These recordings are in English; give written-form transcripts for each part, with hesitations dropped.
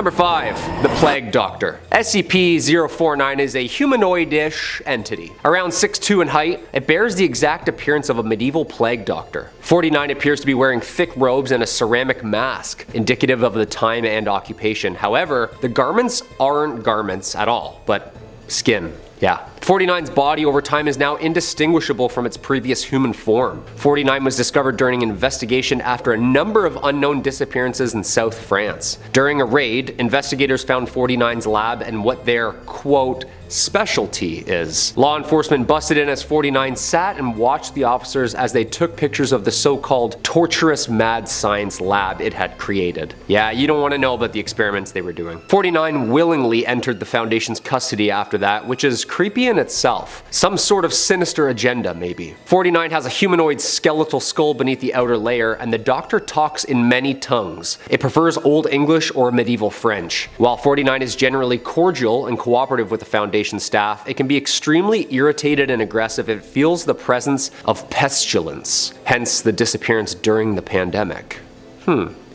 Number 5. The Plague Doctor. SCP-049 is a humanoid-ish entity. Around 6'2" in height, it bears the exact appearance of a medieval plague doctor. 49 appears to be wearing thick robes and a ceramic mask, indicative of the time and occupation. However, the garments aren't garments at all, but skin. Yeah. 49's body over time is now indistinguishable from its previous human form. 49 was discovered during an investigation after a number of unknown disappearances in South France. During a raid, investigators found 49's lab and what their, quote, specialty is. Law enforcement busted in as 49 sat and watched the officers as they took pictures of the so-called torturous mad science lab it had created. Yeah, you don't want to know about the experiments they were doing. 49 willingly entered the Foundation's custody after that, which is creepy in itself. Some sort of sinister agenda, maybe. 49 has a humanoid skeletal skull beneath the outer layer, and the Doctor talks in many tongues. It prefers Old English or medieval French. While 49 is generally cordial and cooperative with the Foundation staff, it can be extremely irritated and aggressive if it feels the presence of pestilence, hence the disappearance during the pandemic.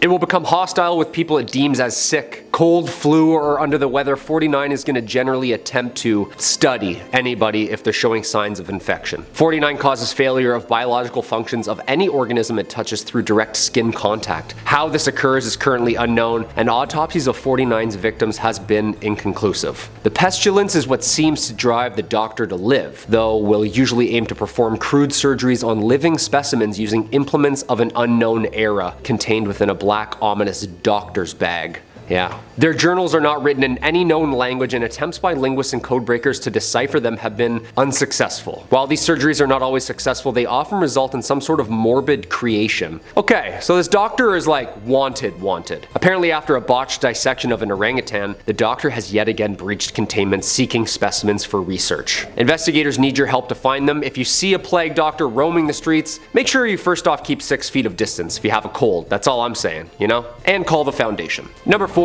It will become hostile with people it deems as sick. Cold, flu, or under the weather, 49 is going to generally attempt to study anybody if they're showing signs of infection. 49 causes failure of biological functions of any organism it touches through direct skin contact. How this occurs is currently unknown, and autopsies of 49's victims has been inconclusive. The pestilence is what seems to drive the Doctor to live, though will usually aim to perform crude surgeries on living specimens using implements of an unknown era contained within a black, ominous doctor's bag. Yeah. Their journals are not written in any known language, and attempts by linguists and codebreakers to decipher them have been unsuccessful. While these surgeries are not always successful, they often result in some sort of morbid creation. Okay, so this Doctor is like wanted. Apparently after a botched dissection of an orangutan, the Doctor has yet again breached containment seeking specimens for research. Investigators need your help to find them. If you see a plague doctor roaming the streets, make sure you first off keep 6 feet of distance if you have a cold. That's all I'm saying, you know? And call the Foundation. Number 4.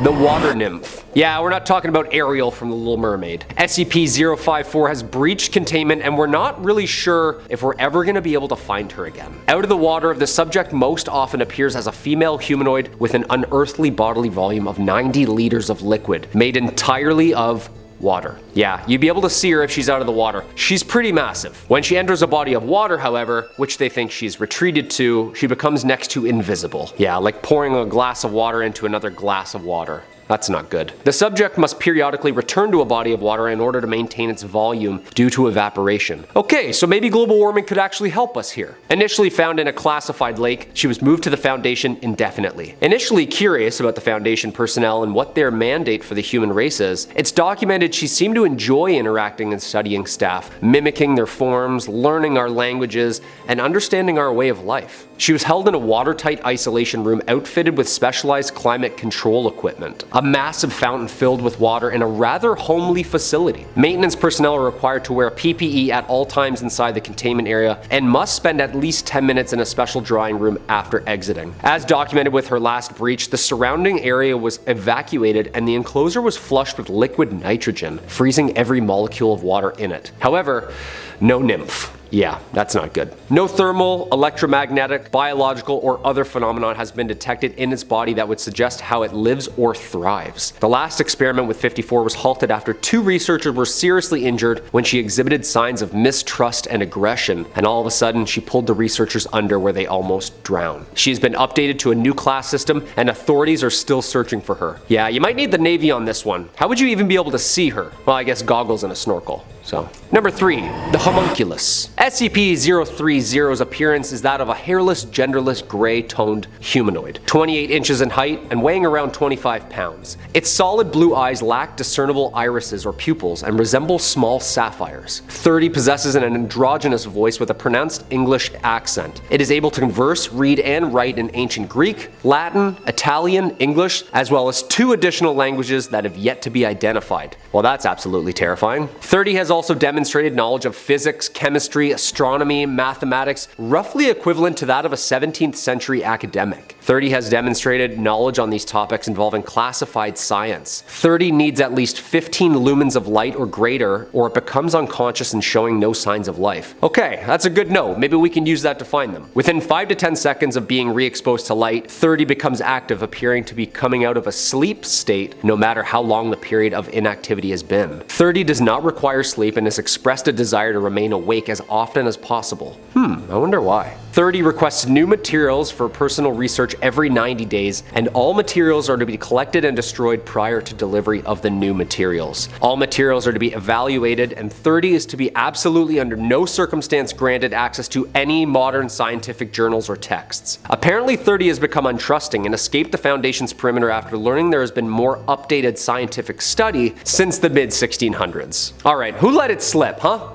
The Water Nymph. Yeah, we're not talking about Ariel from The Little Mermaid. SCP-054 has breached containment, and we're not really sure if we're ever going to be able to find her again. Out of the water, the subject most often appears as a female humanoid with an unearthly bodily volume of 90 liters of liquid, made entirely of water. Yeah, you'd be able to see her if she's out of the water. She's pretty massive. When she enters a body of water, however, which they think she's retreated to, she becomes next to invisible. Yeah, like pouring a glass of water into another glass of water. That's not good. The subject must periodically return to a body of water in order to maintain its volume due to evaporation. Okay, so maybe global warming could actually help us here. Initially found in a classified lake, she was moved to the Foundation indefinitely. Initially curious about the Foundation personnel and what their mandate for the human race is, it's documented she seemed to enjoy interacting and studying staff, mimicking their forms, learning our languages, and understanding our way of life. She was held in a watertight isolation room outfitted with specialized climate control equipment. A massive fountain filled with water in a rather homely facility. Maintenance personnel are required to wear PPE at all times inside the containment area and must spend at least 10 minutes in a special drying room after exiting. As documented with her last breach, the surrounding area was evacuated and the enclosure was flushed with liquid nitrogen, freezing every molecule of water in it. However, no nymph. Yeah, that's not good. No thermal, electromagnetic, biological, or other phenomenon has been detected in its body that would suggest how it lives or thrives. The last experiment with 54 was halted after 2 researchers were seriously injured when she exhibited signs of mistrust and aggression, and all of a sudden she pulled the researchers under where they almost drowned. She has been updated to a new class system, and authorities are still searching for her. Yeah, you might need the Navy on this one. How would you even be able to see her? Well, I guess goggles and a snorkel. So, number 3, the homunculus. SCP-030's appearance is that of a hairless, genderless, gray-toned humanoid, 28 inches in height and weighing around 25 pounds. Its solid blue eyes lack discernible irises or pupils and resemble small sapphires. 30 possesses an androgynous voice with a pronounced English accent. It is able to converse, read, and write in ancient Greek, Latin, Italian, English, as well as 2 additional languages that have yet to be identified. Well, that's absolutely terrifying. 30 has also demonstrated knowledge of physics, chemistry, astronomy, mathematics, roughly equivalent to that of a 17th century academic. 30 has demonstrated knowledge on these topics involving classified science. 30 needs at least 15 lumens of light or greater, or it becomes unconscious and showing no signs of life. Okay, that's a good note. Maybe we can use that to find them. Within 5 to 10 seconds of being re-exposed to light, 30 becomes active, appearing to be coming out of a sleep state no matter how long the period of inactivity has been. 30 does not require sleep and has expressed a desire to remain awake as often as possible. I wonder why. 30 requests new materials for personal research every 90 days, and all materials are to be collected and destroyed prior to delivery of the new materials. All materials are to be evaluated, and 30 is to be absolutely under no circumstance granted access to any modern scientific journals or texts. Apparently 30 has become untrusting and escaped the Foundation's perimeter after learning there has been more updated scientific study since the mid-1600s. Alright, who let it slip, huh?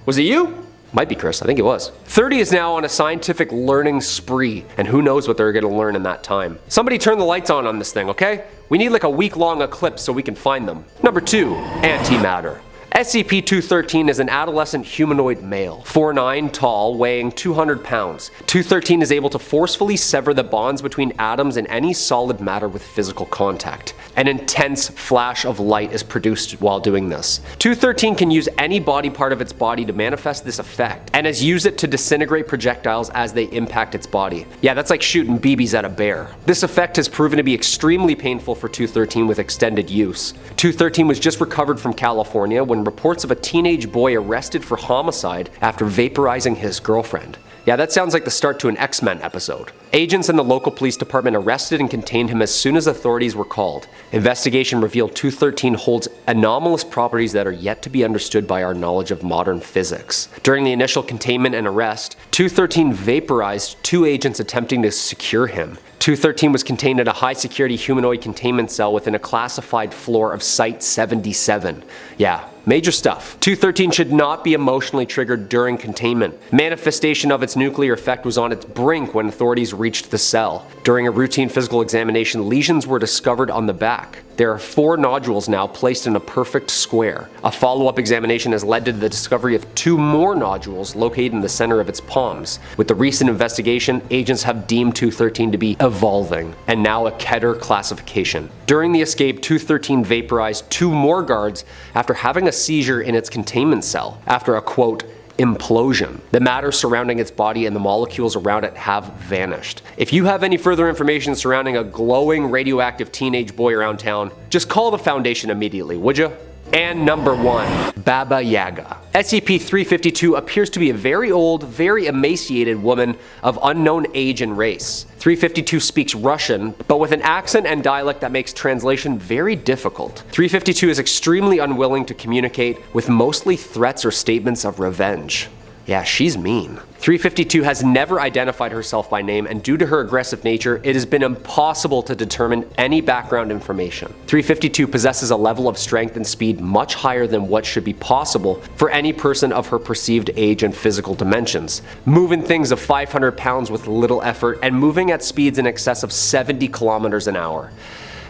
Was it you? Might be Chris, I think it was. 30 is now on a scientific learning spree, and who knows what they're gonna learn in that time. Somebody turn the lights on this thing, okay? We need like a week-long eclipse so we can find them. Number 2, antimatter. SCP-213 is an adolescent humanoid male, 4'9", tall, weighing 200 pounds. 213 is able to forcefully sever the bonds between atoms and any solid matter with physical contact. An intense flash of light is produced while doing this. 213 can use any body part of its body to manifest this effect, and has used it to disintegrate projectiles as they impact its body. Yeah, that's like shooting BBs at a bear. This effect has proven to be extremely painful for 213 with extended use. 213 was just recovered from California when reports of a teenage boy arrested for homicide after vaporizing his girlfriend. Yeah, that sounds like the start to an X-Men episode. Agents in the local police department arrested and contained him as soon as authorities were called. Investigation revealed 213 holds anomalous properties that are yet to be understood by our knowledge of modern physics. During the initial containment and arrest, 213 vaporized 2 agents attempting to secure him. 213 was contained in a high-security humanoid containment cell within a classified floor of Site 77. Yeah, major stuff. 213 should not be emotionally triggered during containment. Manifestation of its nuclear effect was on its brink when authorities reached the cell. During a routine physical examination, lesions were discovered on the back. There are 4 nodules now placed in a perfect square. A follow-up examination has led to the discovery of 2 more nodules located in the center of its palms. With the recent investigation, agents have deemed 213 to be evolving, and now a Keter classification. During the escape, 213 vaporized 2 more guards after having a seizure in its containment cell, after a quote, implosion. The matter surrounding its body and the molecules around it have vanished. If you have any further information surrounding a glowing radioactive teenage boy around town, just call the Foundation immediately, would you? And number 1, Baba Yaga. SCP-352 appears to be a very old, very emaciated woman of unknown age and race. 352 speaks Russian, but with an accent and dialect that makes translation very difficult. 352 is extremely unwilling to communicate, with mostly threats or statements of revenge. Yeah, she's mean. 352 has never identified herself by name, and due to her aggressive nature, it has been impossible to determine any background information. 352 possesses a level of strength and speed much higher than what should be possible for any person of her perceived age and physical dimensions. Moving things of 500 pounds with little effort, and moving at speeds in excess of 70 kilometers an hour.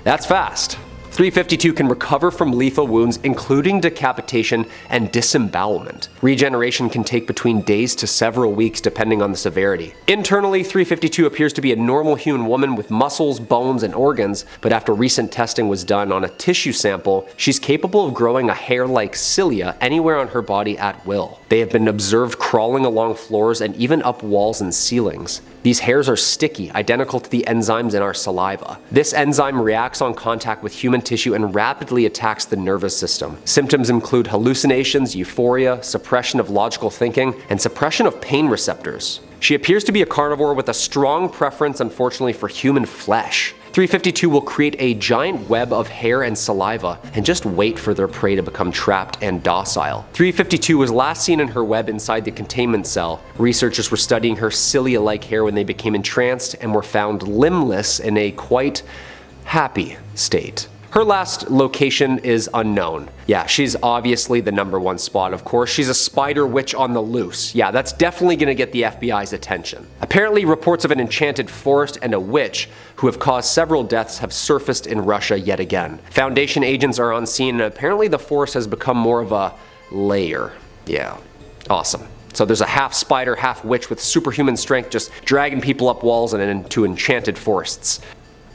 That's fast. 352 can recover from lethal wounds, including decapitation and disembowelment. Regeneration can take between days to several weeks depending on the severity. Internally, 352 appears to be a normal human woman with muscles, bones, and organs, but after recent testing was done on a tissue sample, she's capable of growing a hair-like cilia anywhere on her body at will. They have been observed crawling along floors and even up walls and ceilings. These hairs are sticky, identical to the enzymes in our saliva. This enzyme reacts on contact with human tissue and rapidly attacks the nervous system. Symptoms include hallucinations, euphoria, suppression of logical thinking, and suppression of pain receptors. She appears to be a carnivore with a strong preference, unfortunately, for human flesh. 352 will create a giant web of hair and saliva and just wait for their prey to become trapped and docile. 352 was last seen in her web inside the containment cell. Researchers were studying her cilia-like hair when they became entranced and were found limbless in a quite happy state. Her last location is unknown. Yeah, she's obviously the #1 spot, of course. She's a spider witch on the loose. Yeah, that's definitely gonna get the FBI's attention. Apparently, reports of an enchanted forest and a witch who have caused several deaths have surfaced in Russia yet again. Foundation agents are on scene, and apparently the forest has become more of a lair. Yeah, awesome. So there's a half spider, half witch with superhuman strength just dragging people up walls and into enchanted forests.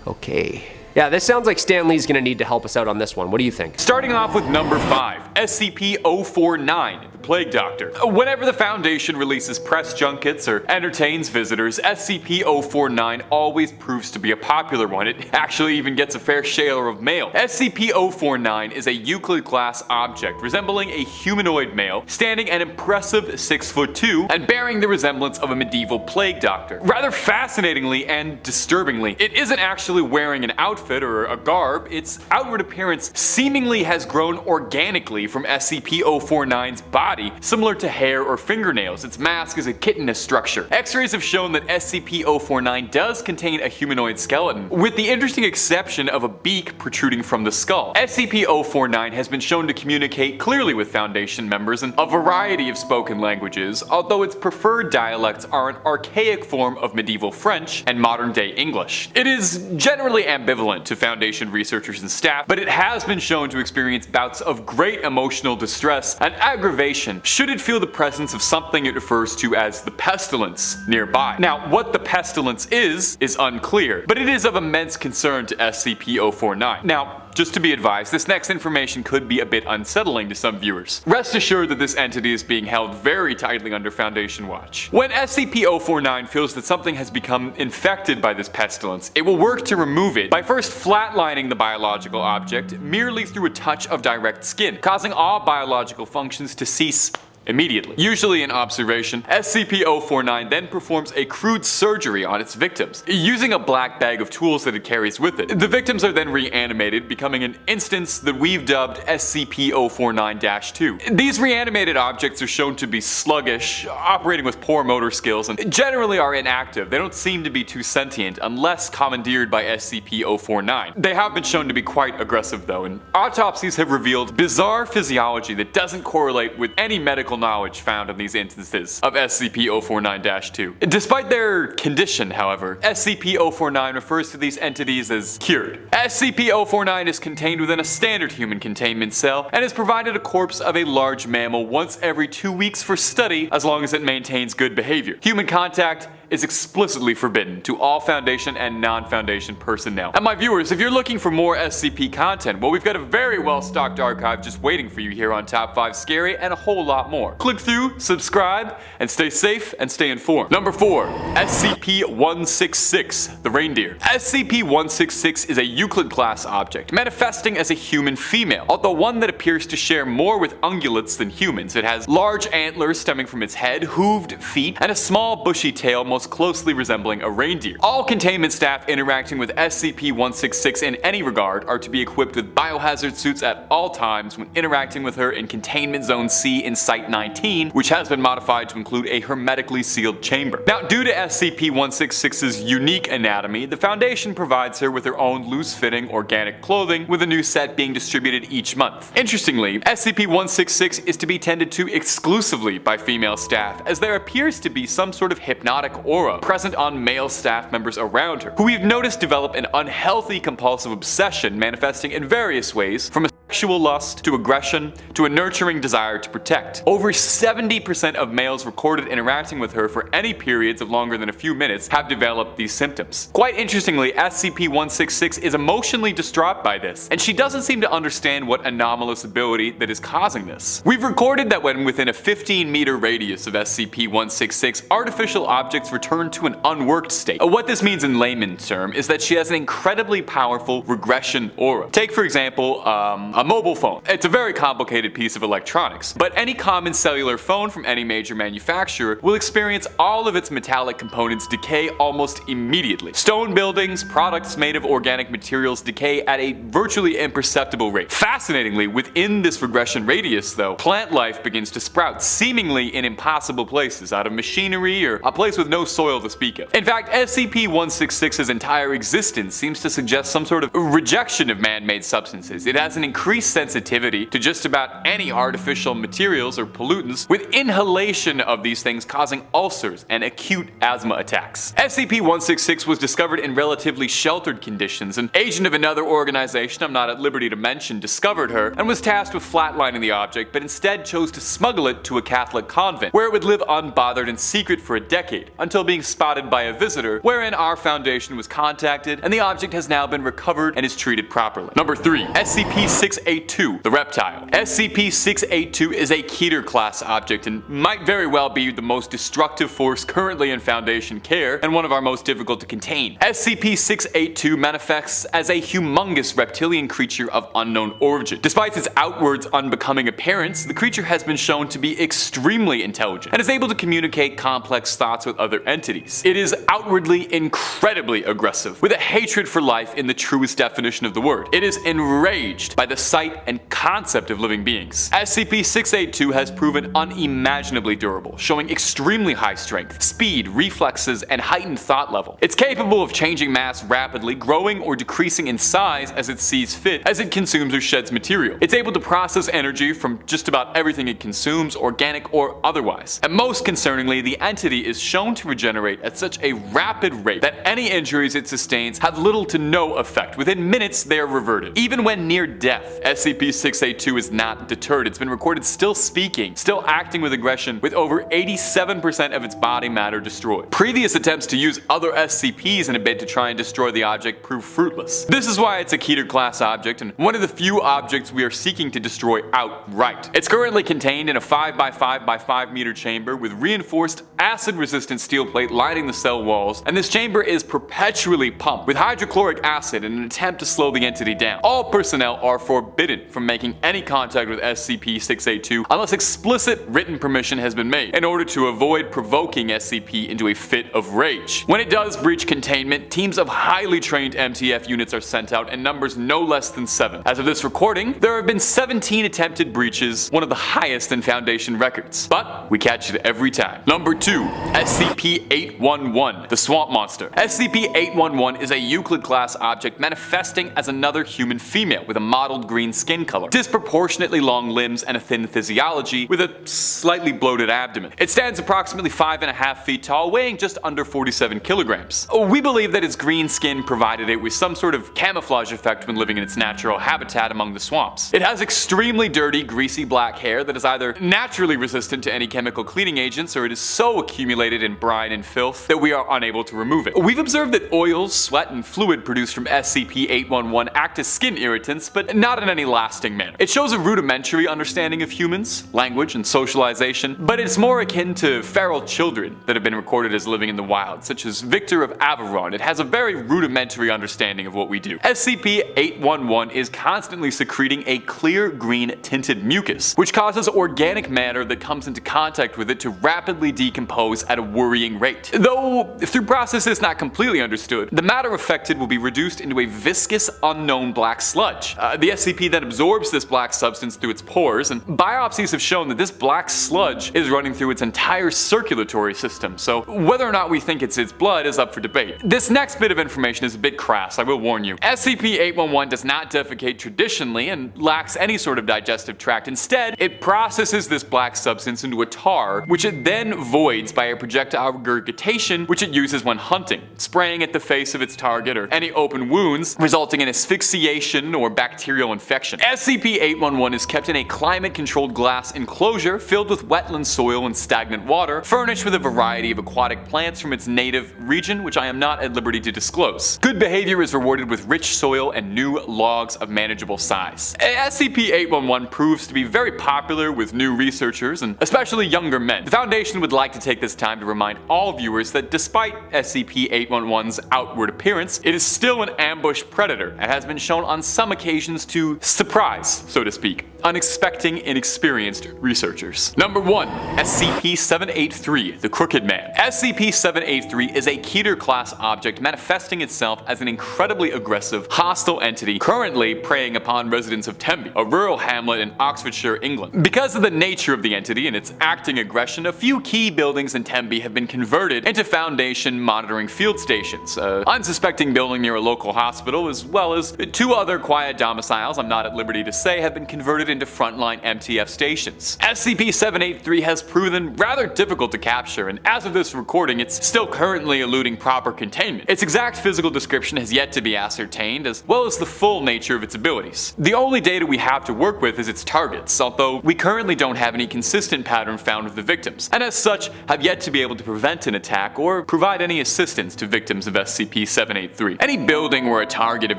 Okay. Yeah, this sounds like Stan Lee's gonna need to help us out on this one. What do you think? Starting off with number 5, SCP-049, the Plague Doctor. Whenever the Foundation releases press junkets or entertains visitors, SCP-049 always proves to be a popular one. It actually even gets a fair share of mail. SCP-049 is a Euclid-class object resembling a humanoid male, standing an impressive 6'2", and bearing the resemblance of a medieval plague doctor. Rather fascinatingly and disturbingly, it isn't actually wearing an outfit or a garb. Its outward appearance seemingly has grown organically from SCP-049's body, similar to hair or fingernails. Its mask is a chitinous structure. X-rays have shown that SCP-049 does contain a humanoid skeleton, with the interesting exception of a beak protruding from the skull. SCP-049 has been shown to communicate clearly with Foundation members in a variety of spoken languages, although its preferred dialects are an archaic form of medieval French and modern-day English. It is generally ambivalent to Foundation researchers and staff, but it has been shown to experience bouts of great emotional distress and aggravation should it feel the presence of something it refers to as the pestilence nearby. Now, what the pestilence is unclear, but it is of immense concern to SCP-049. Now, just to be advised, this next information could be a bit unsettling to some viewers. Rest assured that this entity is being held very tightly under Foundation watch. When SCP-049 feels that something has become infected by this pestilence, it will work to remove it by first flatlining the biological object merely through a touch of direct skin, causing all biological functions to cease immediately. Usually in observation, SCP-049 then performs a crude surgery on its victims, using a black bag of tools that it carries with it. The victims are then reanimated, becoming an instance that we've dubbed SCP-049-2. These reanimated objects are shown to be sluggish, operating with poor motor skills, and generally are inactive. They don't seem to be too sentient unless commandeered by SCP-049. They have been shown to be quite aggressive though, and autopsies have revealed bizarre physiology that doesn't correlate with any medical knowledge found in these instances of SCP-049-2. Despite their condition, however, SCP-049 refers to these entities as cured. SCP-049 is contained within a standard human containment cell and is provided a corpse of a large mammal once every 2 weeks for study as long as it maintains good behavior. Human contact is explicitly forbidden to all Foundation and non-Foundation personnel. And my viewers, if you're looking for more SCP content, well, we've got a very well-stocked archive just waiting for you here on Top 5 Scary and a whole lot more. Click through, subscribe, and stay safe and stay informed. Number 4, SCP-166, the Reindeer. SCP-166 is a Euclid-class object, manifesting as a human female, although one that appears to share more with ungulates than humans. It has large antlers stemming from its head, hooved feet, and a small bushy tail most closely resembling a reindeer. All containment staff interacting with SCP-166 in any regard are to be equipped with biohazard suits at all times when interacting with her in Containment Zone C in Site 19, which has been modified to include a hermetically sealed chamber. Now, due to SCP-166's unique anatomy, the Foundation provides her with her own loose-fitting organic clothing, with a new set being distributed each month. Interestingly, SCP-166 is to be tended to exclusively by female staff, as there appears to be some sort of hypnotic aura present on male staff members around her, who we've noticed develop an unhealthy compulsive obsession manifesting in various ways, from a sexual lust to aggression to a nurturing desire to protect. Over 70% of males recorded interacting with her for any periods of longer than a few minutes have developed these symptoms. Quite interestingly, SCP-166 is emotionally distraught by this, and she doesn't seem to understand what anomalous ability that is causing this. We've recorded that when within a 15-meter radius of SCP-166, artificial objects return to an unworked state. What this means in layman's term is that she has an incredibly powerful regression aura. Take for example, a mobile phone. It's a very complicated piece of electronics, but any common cellular phone from any major manufacturer will experience all of its metallic components decay almost immediately. Stone buildings, products made of organic materials decay at a virtually imperceptible rate. Fascinatingly, within this regression radius though, plant life begins to sprout seemingly in impossible places out of machinery or a place with no soil to speak of. In fact, SCP-166's entire existence seems to suggest some sort of rejection of man-made substances. It has an increasing increased sensitivity to just about any artificial materials or pollutants, with inhalation of these things causing ulcers and acute asthma attacks. SCP-166 was discovered in relatively sheltered conditions. An agent of another organization I'm not at liberty to mention discovered her and was tasked with flatlining the object, but instead chose to smuggle it to a Catholic convent, where it would live unbothered in secret for a decade, until being spotted by a visitor, wherein our foundation was contacted, and the object has now been recovered and is treated properly. Number 3. SCP-682, the reptile. SCP-682 is a Keter class object and might very well be the most destructive force currently in Foundation care, and one of our most difficult to contain. SCP-682 manifests as a humongous reptilian creature of unknown origin. Despite its outwards unbecoming appearance, the creature has been shown to be extremely intelligent and is able to communicate complex thoughts with other entities. It is outwardly incredibly aggressive, with a hatred for life in the truest definition of the word. It is enraged by the sight and concept of living beings. SCP-682 has proven unimaginably durable, showing extremely high strength, speed, reflexes, and heightened thought level. It's capable of changing mass rapidly, growing or decreasing in size as it sees fit as it consumes or sheds material. It's able to process energy from just about everything it consumes, organic or otherwise. And most concerningly, the entity is shown to regenerate at such a rapid rate that any injuries it sustains have little to no effect. Within minutes, they are reverted. Even when near death, SCP-682 is not deterred. It's been recorded still speaking, still acting with aggression, with over 87% of its body matter destroyed. Previous attempts to use other SCPs in a bid to try and destroy the object proved fruitless. This is why it's a Keter class object and one of the few objects we are seeking to destroy outright. It's currently contained in a 5x5x5 meter chamber with reinforced acid-resistant steel plate lining the cell walls, and this chamber is perpetually pumped with hydrochloric acid in an attempt to slow the entity down. All personnel are forbidden from making any contact with SCP-682 unless explicit written permission has been made, in order to avoid provoking SCP into a fit of rage. When it does breach containment, teams of highly trained MTF units are sent out in numbers no less than 7. As of this recording, there have been 17 attempted breaches, one of the highest in Foundation records. But we catch it every time. Number 2. SCP-811, the Swamp Monster. SCP-811 is a Euclid class object manifesting as another human female with a mottled green skin color, disproportionately long limbs, and a thin physiology with a slightly bloated abdomen. It stands approximately 5.5 feet tall, weighing just under 47 kilograms. We believe that its green skin provided it with some sort of camouflage effect when living in its natural habitat among the swamps. It has extremely dirty, greasy black hair that is either naturally resistant to any chemical cleaning agents, or it is so accumulated in brine and filth that we are unable to remove it. We've observed that oils, sweat, and fluid produced from SCP-811 act as skin irritants, but not in any lasting manner. It shows a rudimentary understanding of humans, language, and socialization, but it's more akin to feral children that have been recorded as living in the wild, such as Victor of Averon. It has a very rudimentary understanding of what we do. SCP-811 is constantly secreting a clear green tinted mucus, which causes organic matter that comes into contact with it to rapidly decompose at a worrying rate. Though, through processes not completely understood, the matter affected will be reduced into a viscous, unknown black sludge. The SCP then absorbs this black substance through its pores, and biopsies have shown that this black sludge is running through its entire circulatory system, so whether or not we think it's its blood is up for debate. This next bit of information is a bit crass, I will warn you. SCP-811 does not defecate traditionally and lacks any sort of digestive tract. Instead, it processes this black substance into a tar, which it then voids by a projectile regurgitation, which it uses when hunting, spraying at the face of its target or any open wounds, resulting in asphyxiation or bacterial infection. SCP-811 is kept in a climate-controlled glass enclosure filled with wetland soil and stagnant water, furnished with a variety of aquatic plants from its native region, which I am not at liberty to disclose. Good behavior is rewarded with rich soil and new logs of manageable size. SCP-811 proves to be very popular with new researchers, and especially younger men. The Foundation would like to take this time to remind all viewers that despite SCP-811's outward appearance, it is still an ambush predator and has been shown on some occasions to surprise, so to speak. unexpected, inexperienced researchers. Number 1. SCP-783, the Crooked Man. SCP-783 is a Keter-class object manifesting itself as an incredibly aggressive, hostile entity currently preying upon residents of Tembe, a rural hamlet in Oxfordshire, England. Because of the nature of the entity and its acting aggression, a few key buildings in Tembe have been converted into Foundation monitoring field stations. An unsuspecting building near a local hospital, as well as 2 other quiet domiciles I'm not at liberty to say, have been converted into frontline MTF stations. SCP-783 has proven rather difficult to capture, and as of this recording, it's still currently eluding proper containment. Its exact physical description has yet to be ascertained, as well as the full nature of its abilities. The only data we have to work with is its targets, although we currently don't have any consistent pattern found with the victims, and as such have yet to be able to prevent an attack or provide any assistance to victims of SCP-783. Any building where a target of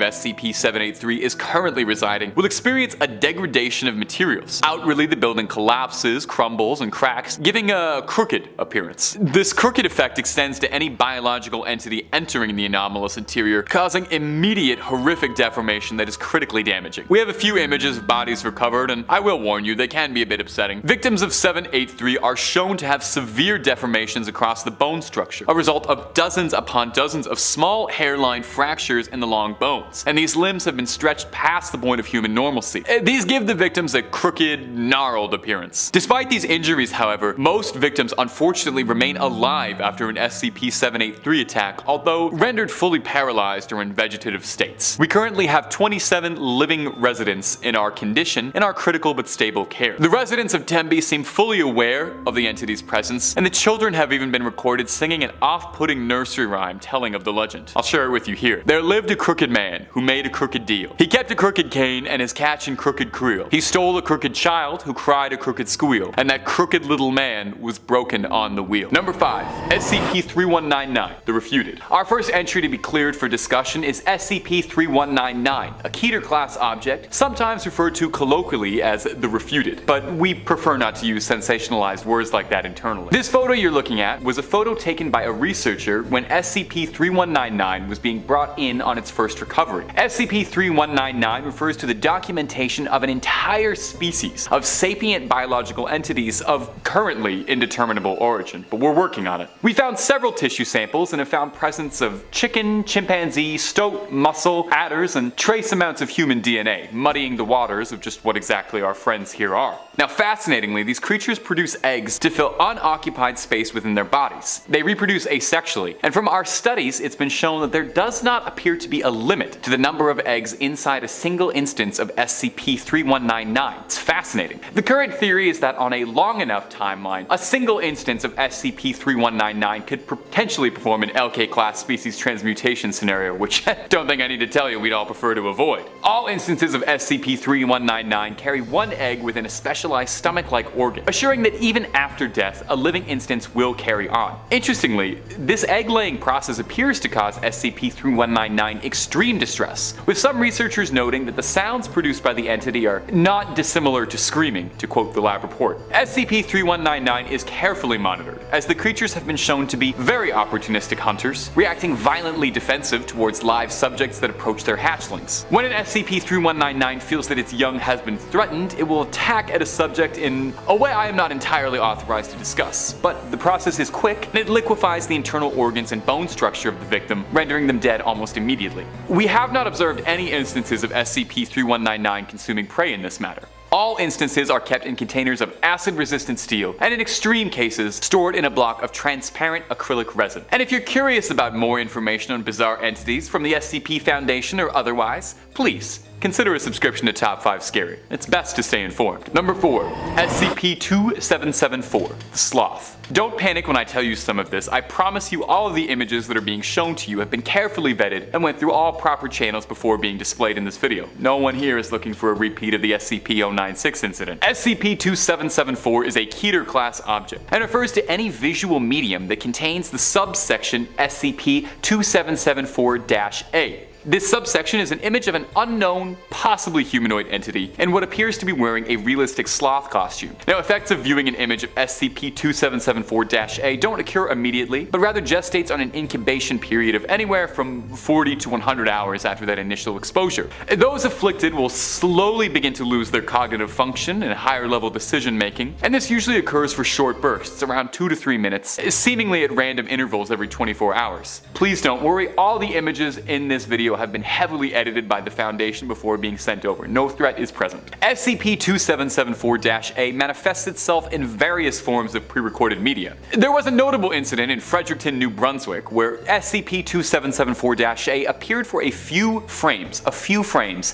SCP-783 is currently residing will experience a degradation of materials. Outwardly, the building collapses, crumbles, and cracks, giving a crooked appearance. This crooked effect extends to any biological entity entering the anomalous interior, causing immediate horrific deformation that is critically damaging. We have a few images of bodies recovered, and I will warn you, they can be a bit upsetting. Victims of 783 are shown to have severe deformations across the bone structure, a result of dozens upon dozens of small hairline fractures in the long bones, and these limbs have been stretched past the point of human normalcy. These give the victims a crooked, gnarled appearance. Despite these injuries, however, most victims unfortunately remain alive after an SCP-783 attack, although rendered fully paralyzed or in vegetative states. We currently have 27 living residents in our condition in our critical but stable care. The residents of Tembe seem fully aware of the entity's presence, and the children have even been recorded singing an off-putting nursery rhyme telling of the legend. I'll share it with you here. There lived a crooked man who made a crooked deal. He kept a crooked cane and his catch in crooked creel. He stole a crooked child who cried a crooked squeal, and that crooked little man was broken on the wheel. Number 5. SCP-3199, the Refuted. Our first entry to be cleared for discussion is SCP-3199, a Keter-class object, sometimes referred to colloquially as the Refuted, but we prefer not to use sensationalized words like that internally. This photo you're looking at was a photo taken by a researcher when SCP-3199 was being brought in on its first recovery. SCP-3199 refers to the documentation of an entire species of sapient biological entities of currently indeterminable origin, but we're working on it. We found several tissue samples and have found presence of chicken, chimpanzee, stoat, mussel, adders, and trace amounts of human DNA, muddying the waters of just what exactly our friends here are. Now, fascinatingly, these creatures produce eggs to fill unoccupied space within their bodies. They reproduce asexually, and from our studies, it's been shown that there does not appear to be a limit to the number of eggs inside a single instance of SCP-3199. It's fascinating. The current theory is that on a long enough timeline, a single instance of SCP-3199 could potentially perform an LK-class species transmutation scenario, which I don't think I need to tell you we'd all prefer to avoid. All instances of SCP-3199 carry one egg within a specialized stomach-like organ, assuring that even after death, a living instance will carry on. Interestingly, this egg-laying process appears to cause SCP-3199 extreme distress, with some researchers noting that the sounds produced by the entity are not dissimilar to screaming, to quote the lab report. SCP-3199 is carefully monitored, as the creatures have been shown to be very opportunistic hunters, reacting violently defensive towards live subjects that approach their hatchlings. When an SCP-3199 feels that its young has been threatened, it will attack at a subject in a way I am not entirely authorized to discuss, but the process is quick and it liquefies the internal organs and bone structure of the victim, rendering them dead almost immediately. We have not observed any instances of SCP-3199 consuming prey in this matter. All instances are kept in containers of acid-resistant steel, and in extreme cases, stored in a block of transparent acrylic resin. And if you're curious about more information on bizarre entities from the SCP Foundation or otherwise, please consider a subscription to Top 5 Scary. It's best to stay informed. Number 4. SCP-2774, the Sloth. Don't panic when I tell you some of this. I promise you all of the images that are being shown to you have been carefully vetted and went through all proper channels before being displayed in this video. No one here is looking for a repeat of the SCP-096 incident. SCP-2774 is a Keter-class object and refers to any visual medium that contains the subsection SCP-2774-A. This subsection is an image of an unknown, possibly humanoid entity in what appears to be wearing a realistic sloth costume. Now, effects of viewing an image of SCP-2774-A don't occur immediately, but rather gestates on an incubation period of anywhere from 40 to 100 hours after that initial exposure. Those afflicted will slowly begin to lose their cognitive function and higher level decision making, and this usually occurs for short bursts, around 2 to 3 minutes, seemingly at random intervals every 24 hours. Please don't worry, all the images in this video have been heavily edited by the Foundation before being sent over. No threat is present. SCP-2774-A manifests itself in various forms of pre-recorded media. There was a notable incident in Fredericton, New Brunswick, where SCP-2774-A appeared for a few frames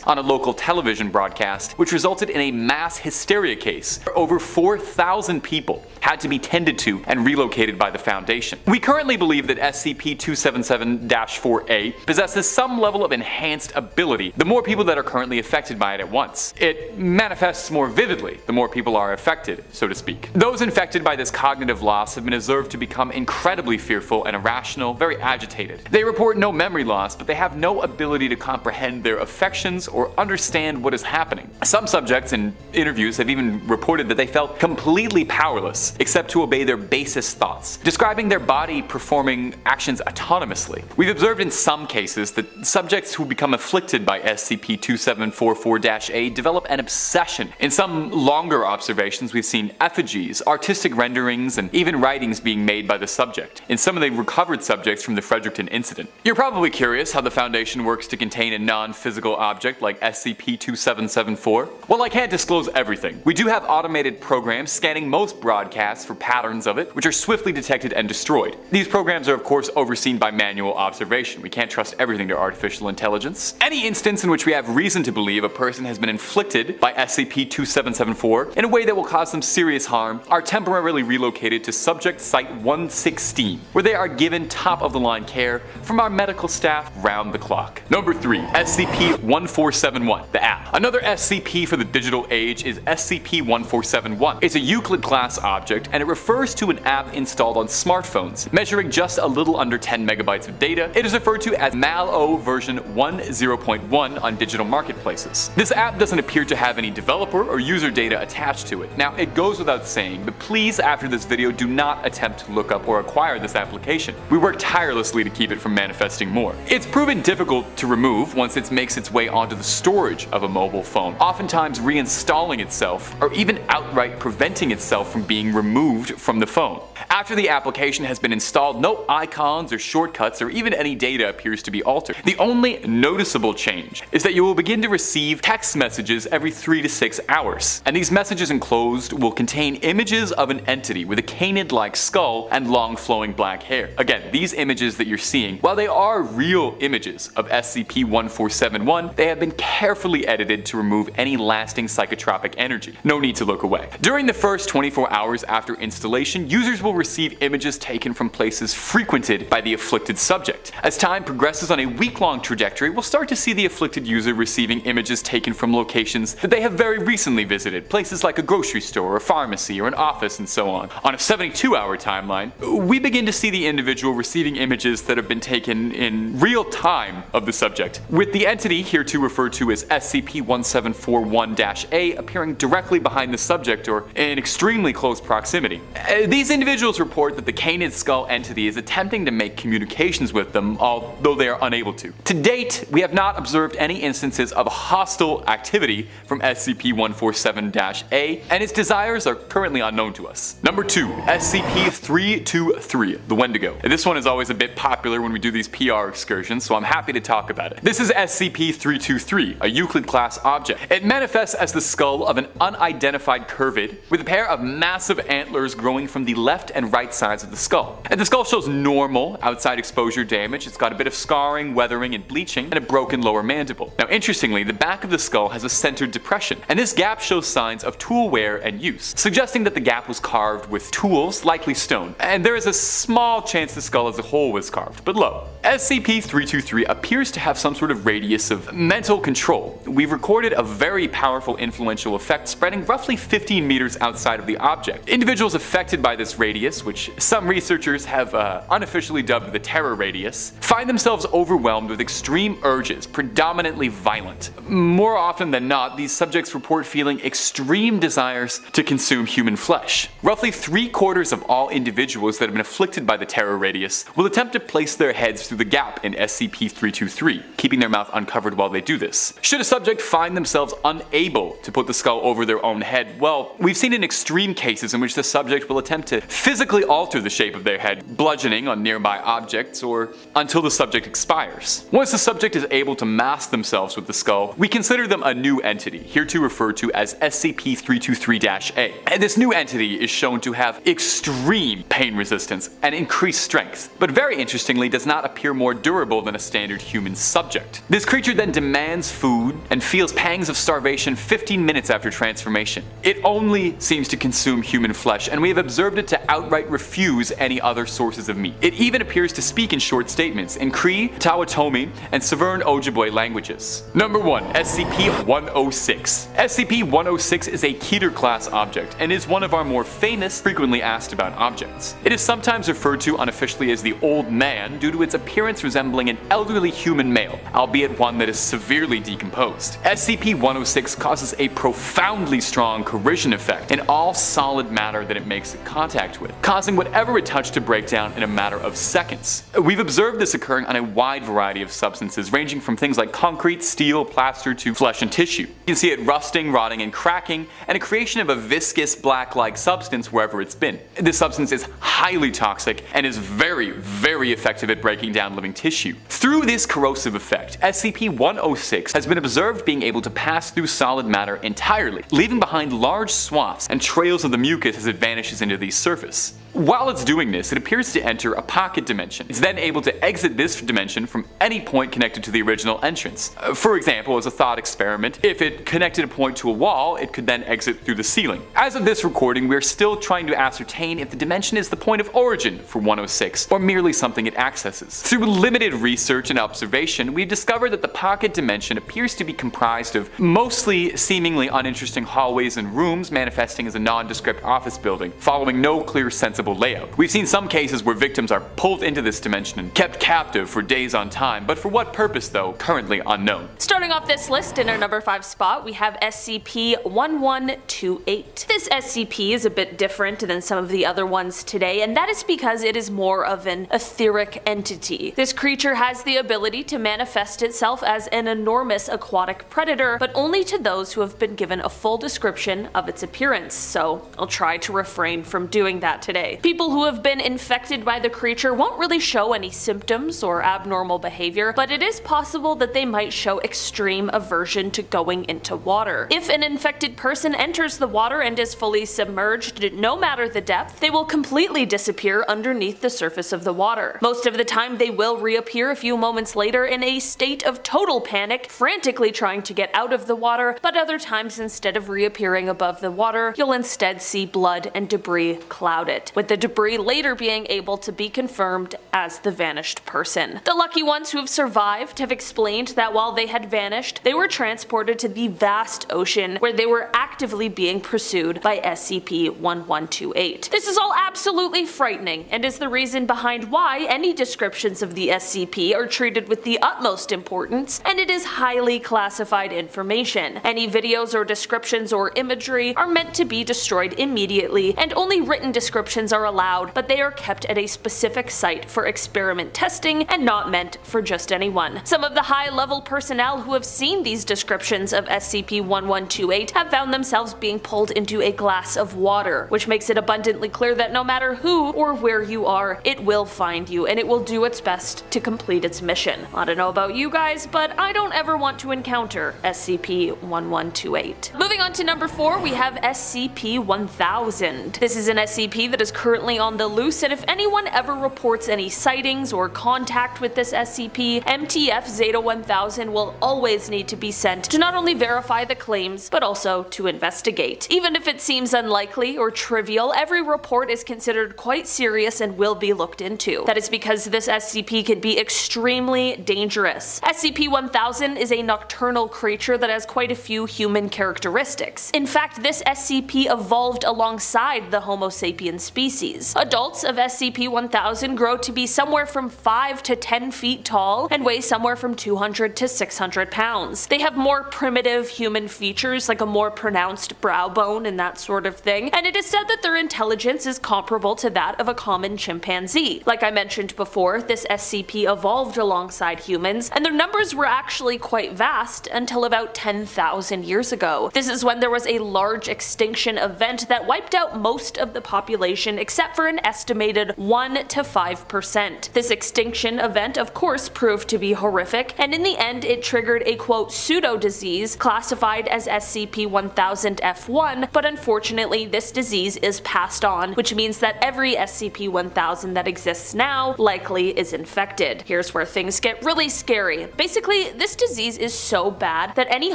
on a local television broadcast, which resulted in a mass hysteria case where over 4,000 people had to be tended to and relocated by the Foundation. We currently believe that SCP-277-4A possesses some level of enhanced ability the more people that are currently affected by it at once. It manifests more vividly the more people are affected, so to speak. Those infected by this cognitive loss have been observed to become incredibly fearful and irrational, very agitated. They report no memory loss, but they have no ability to comprehend their affections or understand what is happening. Some subjects in interviews have even reported that they felt completely powerless except to obey their basest thoughts, describing their body performing actions autonomously. We've observed in some cases that subjects who become afflicted by SCP-2744-A develop an obsession. In some longer observations, we've seen effigies, artistic renderings, and even writings being made by the subject, in some of the recovered subjects from the Fredericton incident. You're probably curious how the Foundation works to contain a non-physical object like SCP-2774. Well, I can't disclose everything. We do have automated programs scanning most broadcasts for patterns of it, which are swiftly detected and destroyed. These programs are of course overseen by manual observation. We can't trust everything to artificial intelligence. Any instance in which we have reason to believe a person has been inflicted by SCP-2774 in a way that will cause them serious harm are temporarily relocated to Subject Site 116, where they are given top-of-the-line care from our medical staff round the clock. Number 3. SCP-1471, the app. Another SCP for the digital age is SCP-1471. It's a Euclid-class object, and it refers to an app installed on smartphones, measuring just a little under 10 megabytes of data. It is referred to as Mal-O version 10.1 on digital marketplaces. This app doesn't appear to have any developer or user data attached to it. Now, it goes without saying, but please, after this video, do not attempt to look up or acquire this application. We work tirelessly to keep it from manifesting more. It's proven difficult to remove once it makes its way onto the storage of a mobile phone, oftentimes reinstalling itself or even outright preventing itself from being removed from the phone. After the application has been installed, no icons or shortcuts or even any data appears to be altered. The only noticeable change is that you will begin to receive text messages every 3 to 6 hours, and these messages enclosed will contain images of an entity with a canid-like skull and long flowing black hair. Again, these images that you're seeing, while they are real images of SCP-1471, they have been carefully edited to remove any lasting psychotropic energy. No need to look away. During the first 24 hours after installation, users will receive images taken from places frequented by the afflicted subject. As time progresses on a week-long trajectory, we'll start to see the afflicted user receiving images taken from locations that they have very recently visited, places like a grocery store, a pharmacy, or an office, and so on. On a 72-hour timeline, we begin to see the individual receiving images that have been taken in real time of the subject, with the entity hereto referred to as SCP-1741-A appearing directly behind the subject or in extremely close proximity. These individuals report that the canid skull entity is attempting to make communications with them, although they are unable to. To date, we have not observed any instances of hostile activity from SCP-147-A, and its desires are currently unknown to us. Number 2. SCP-323, the Wendigo. This one is always a bit popular when we do these PR excursions, so I'm happy to talk about it. This is SCP-323, a Euclid-class object. It manifests as the skull of an unidentified curvid with a pair of massive antlers growing from the left and right sides of the skull. And the skull shows normal outside exposure damage. It's got a bit of scarring, weathering, and bleaching, and a broken lower mandible. Now, interestingly, the back of the skull has a centered depression, and this gap shows signs of tool wear and use, suggesting that the gap was carved with tools, likely stone. And there is a small chance the skull as a whole was carved, but low. SCP-323 appears to have some sort of radius of mental control. We've recorded a very powerful influential effect spreading roughly 15 meters outside of the object. Individuals affected by this radius, which some researchers have unofficially dubbed the terror radius, find themselves overwhelmed with with extreme urges, predominantly violent. More often than not, these subjects report feeling extreme desires to consume human flesh. Roughly 3/4 of all individuals that have been afflicted by the terror radius will attempt to place their heads through the gap in SCP-323, keeping their mouth uncovered while they do this. Should a subject find themselves unable to put the skull over their own head, well, we've seen in extreme cases in which the subject will attempt to physically alter the shape of their head, bludgeoning on nearby objects, or until the subject expires. Once the subject is able to mask themselves with the skull, we consider them a new entity, hereto referred to as SCP-323-A. And this new entity is shown to have extreme pain resistance and increased strength, but very interestingly does not appear more durable than a standard human subject. This creature then demands food and feels pangs of starvation 15 minutes after transformation. It only seems to consume human flesh, and we have observed it to outright refuse any other sources of meat. It even appears to speak in short statements in Cree, Tawatomi, and Severn Ojibwe languages. Number 1. SCP-106. SCP-106 is a Keter class object and is one of our more famous, frequently asked about objects. It is sometimes referred to unofficially as the Old Man due to its appearance resembling an elderly human male, albeit one that is severely decomposed. SCP-106 causes a profoundly strong corrosion effect in all solid matter that it makes contact with, causing whatever it touched to break down in a matter of seconds. We've observed this occurring on a wide variety of substances, ranging from things like concrete, steel, plaster, to flesh and tissue. You can see it rusting, rotting, and cracking, and a creation of a viscous black-like substance wherever it's been. This substance is highly toxic and is very, very effective at breaking down living tissue. Through this corrosive effect, SCP-106 has been observed being able to pass through solid matter entirely, leaving behind large swaths and trails of the mucus as it vanishes into the surface. While it's doing this, it appears to enter a pocket dimension. It's then able to exit this dimension from any point connected to the original entrance. For example, as a thought experiment, if it connected a point to a wall, it could then exit through the ceiling. As of this recording, we're still trying to ascertain if the dimension is the point of origin for 106, or merely something it accesses. Through limited research and observation, we've discovered that the pocket dimension appears to be comprised of mostly seemingly uninteresting hallways and rooms manifesting as a nondescript office building, following no clear sensible layout. We've seen some cases where victims are pulled into this dimension and kept captive for days on time, but for what purpose though, currently unknown. Starting off this list in our number 5 spot, we have SCP-1128. This SCP is a bit different than some of the other ones today, and that is because it is more of an etheric entity. This creature has the ability to manifest itself as an enormous aquatic predator, but only to those who have been given a full description of its appearance, so I'll try to refrain from doing that today. People who have been infected by the creature won't really show any symptoms or abnormal behavior, but it is possible that they might show extreme aversion to going into water. If an infected person enters the water and is fully submerged, no matter the depth, they will completely disappear underneath the surface of the water. Most of the time they will reappear a few moments later in a state of total panic, frantically trying to get out of the water, but other times instead of reappearing above the water, you'll instead see blood and debris cloud it, with the debris later being able to be confirmed as the vanished person. The lucky ones who have survived have explained that while they had vanished, they were transported to the vast ocean where they were actively being pursued by SCP-1128. This is all absolutely frightening and is the reason behind why any descriptions of the SCP are treated with the utmost importance, and it is highly classified information. Any videos or descriptions or imagery are meant to be destroyed immediately, and only written descriptions are allowed, but they are kept at a specific site for experiment testing and not meant for just anyone. Some of the high-level personnel who have seen these descriptions of SCP-1128 have found themselves being pulled into a glass of water, which makes it abundantly clear that no matter who or where you are, it will find you and it will do its best to complete its mission. I don't know about you guys, but I don't ever want to encounter SCP-1128. Moving on to number 4, we have SCP-1000. This is an SCP that is currently on the loose, and if anyone ever reports any sightings or contact with this SCP, MTF Zeta 1000 will always need to be sent to not only verify the claims, but also to investigate. Even if it seems unlikely or trivial, every report is considered quite serious and will be looked into. That is because this SCP can be extremely dangerous. SCP-1000 is a nocturnal creature that has quite a few human characteristics. In fact, this SCP evolved alongside the Homo sapiens species species. Adults of SCP-1000 grow to be somewhere from 5 to 10 feet tall and weigh somewhere from 200 to 600 pounds. They have more primitive human features, like a more pronounced brow bone and that sort of thing, and it is said that their intelligence is comparable to that of a common chimpanzee. Like I mentioned before, this SCP evolved alongside humans, and their numbers were actually quite vast until about 10,000 years ago. This is when there was a large extinction event that wiped out most of the population except for an estimated 1 to 5%. This extinction event of course proved to be horrific, and in the end it triggered a quote pseudo-disease classified as SCP-1000-F1, but unfortunately this disease is passed on, which means that every SCP-1000 that exists now likely is infected. Here's where things get really scary. Basically, this disease is so bad that any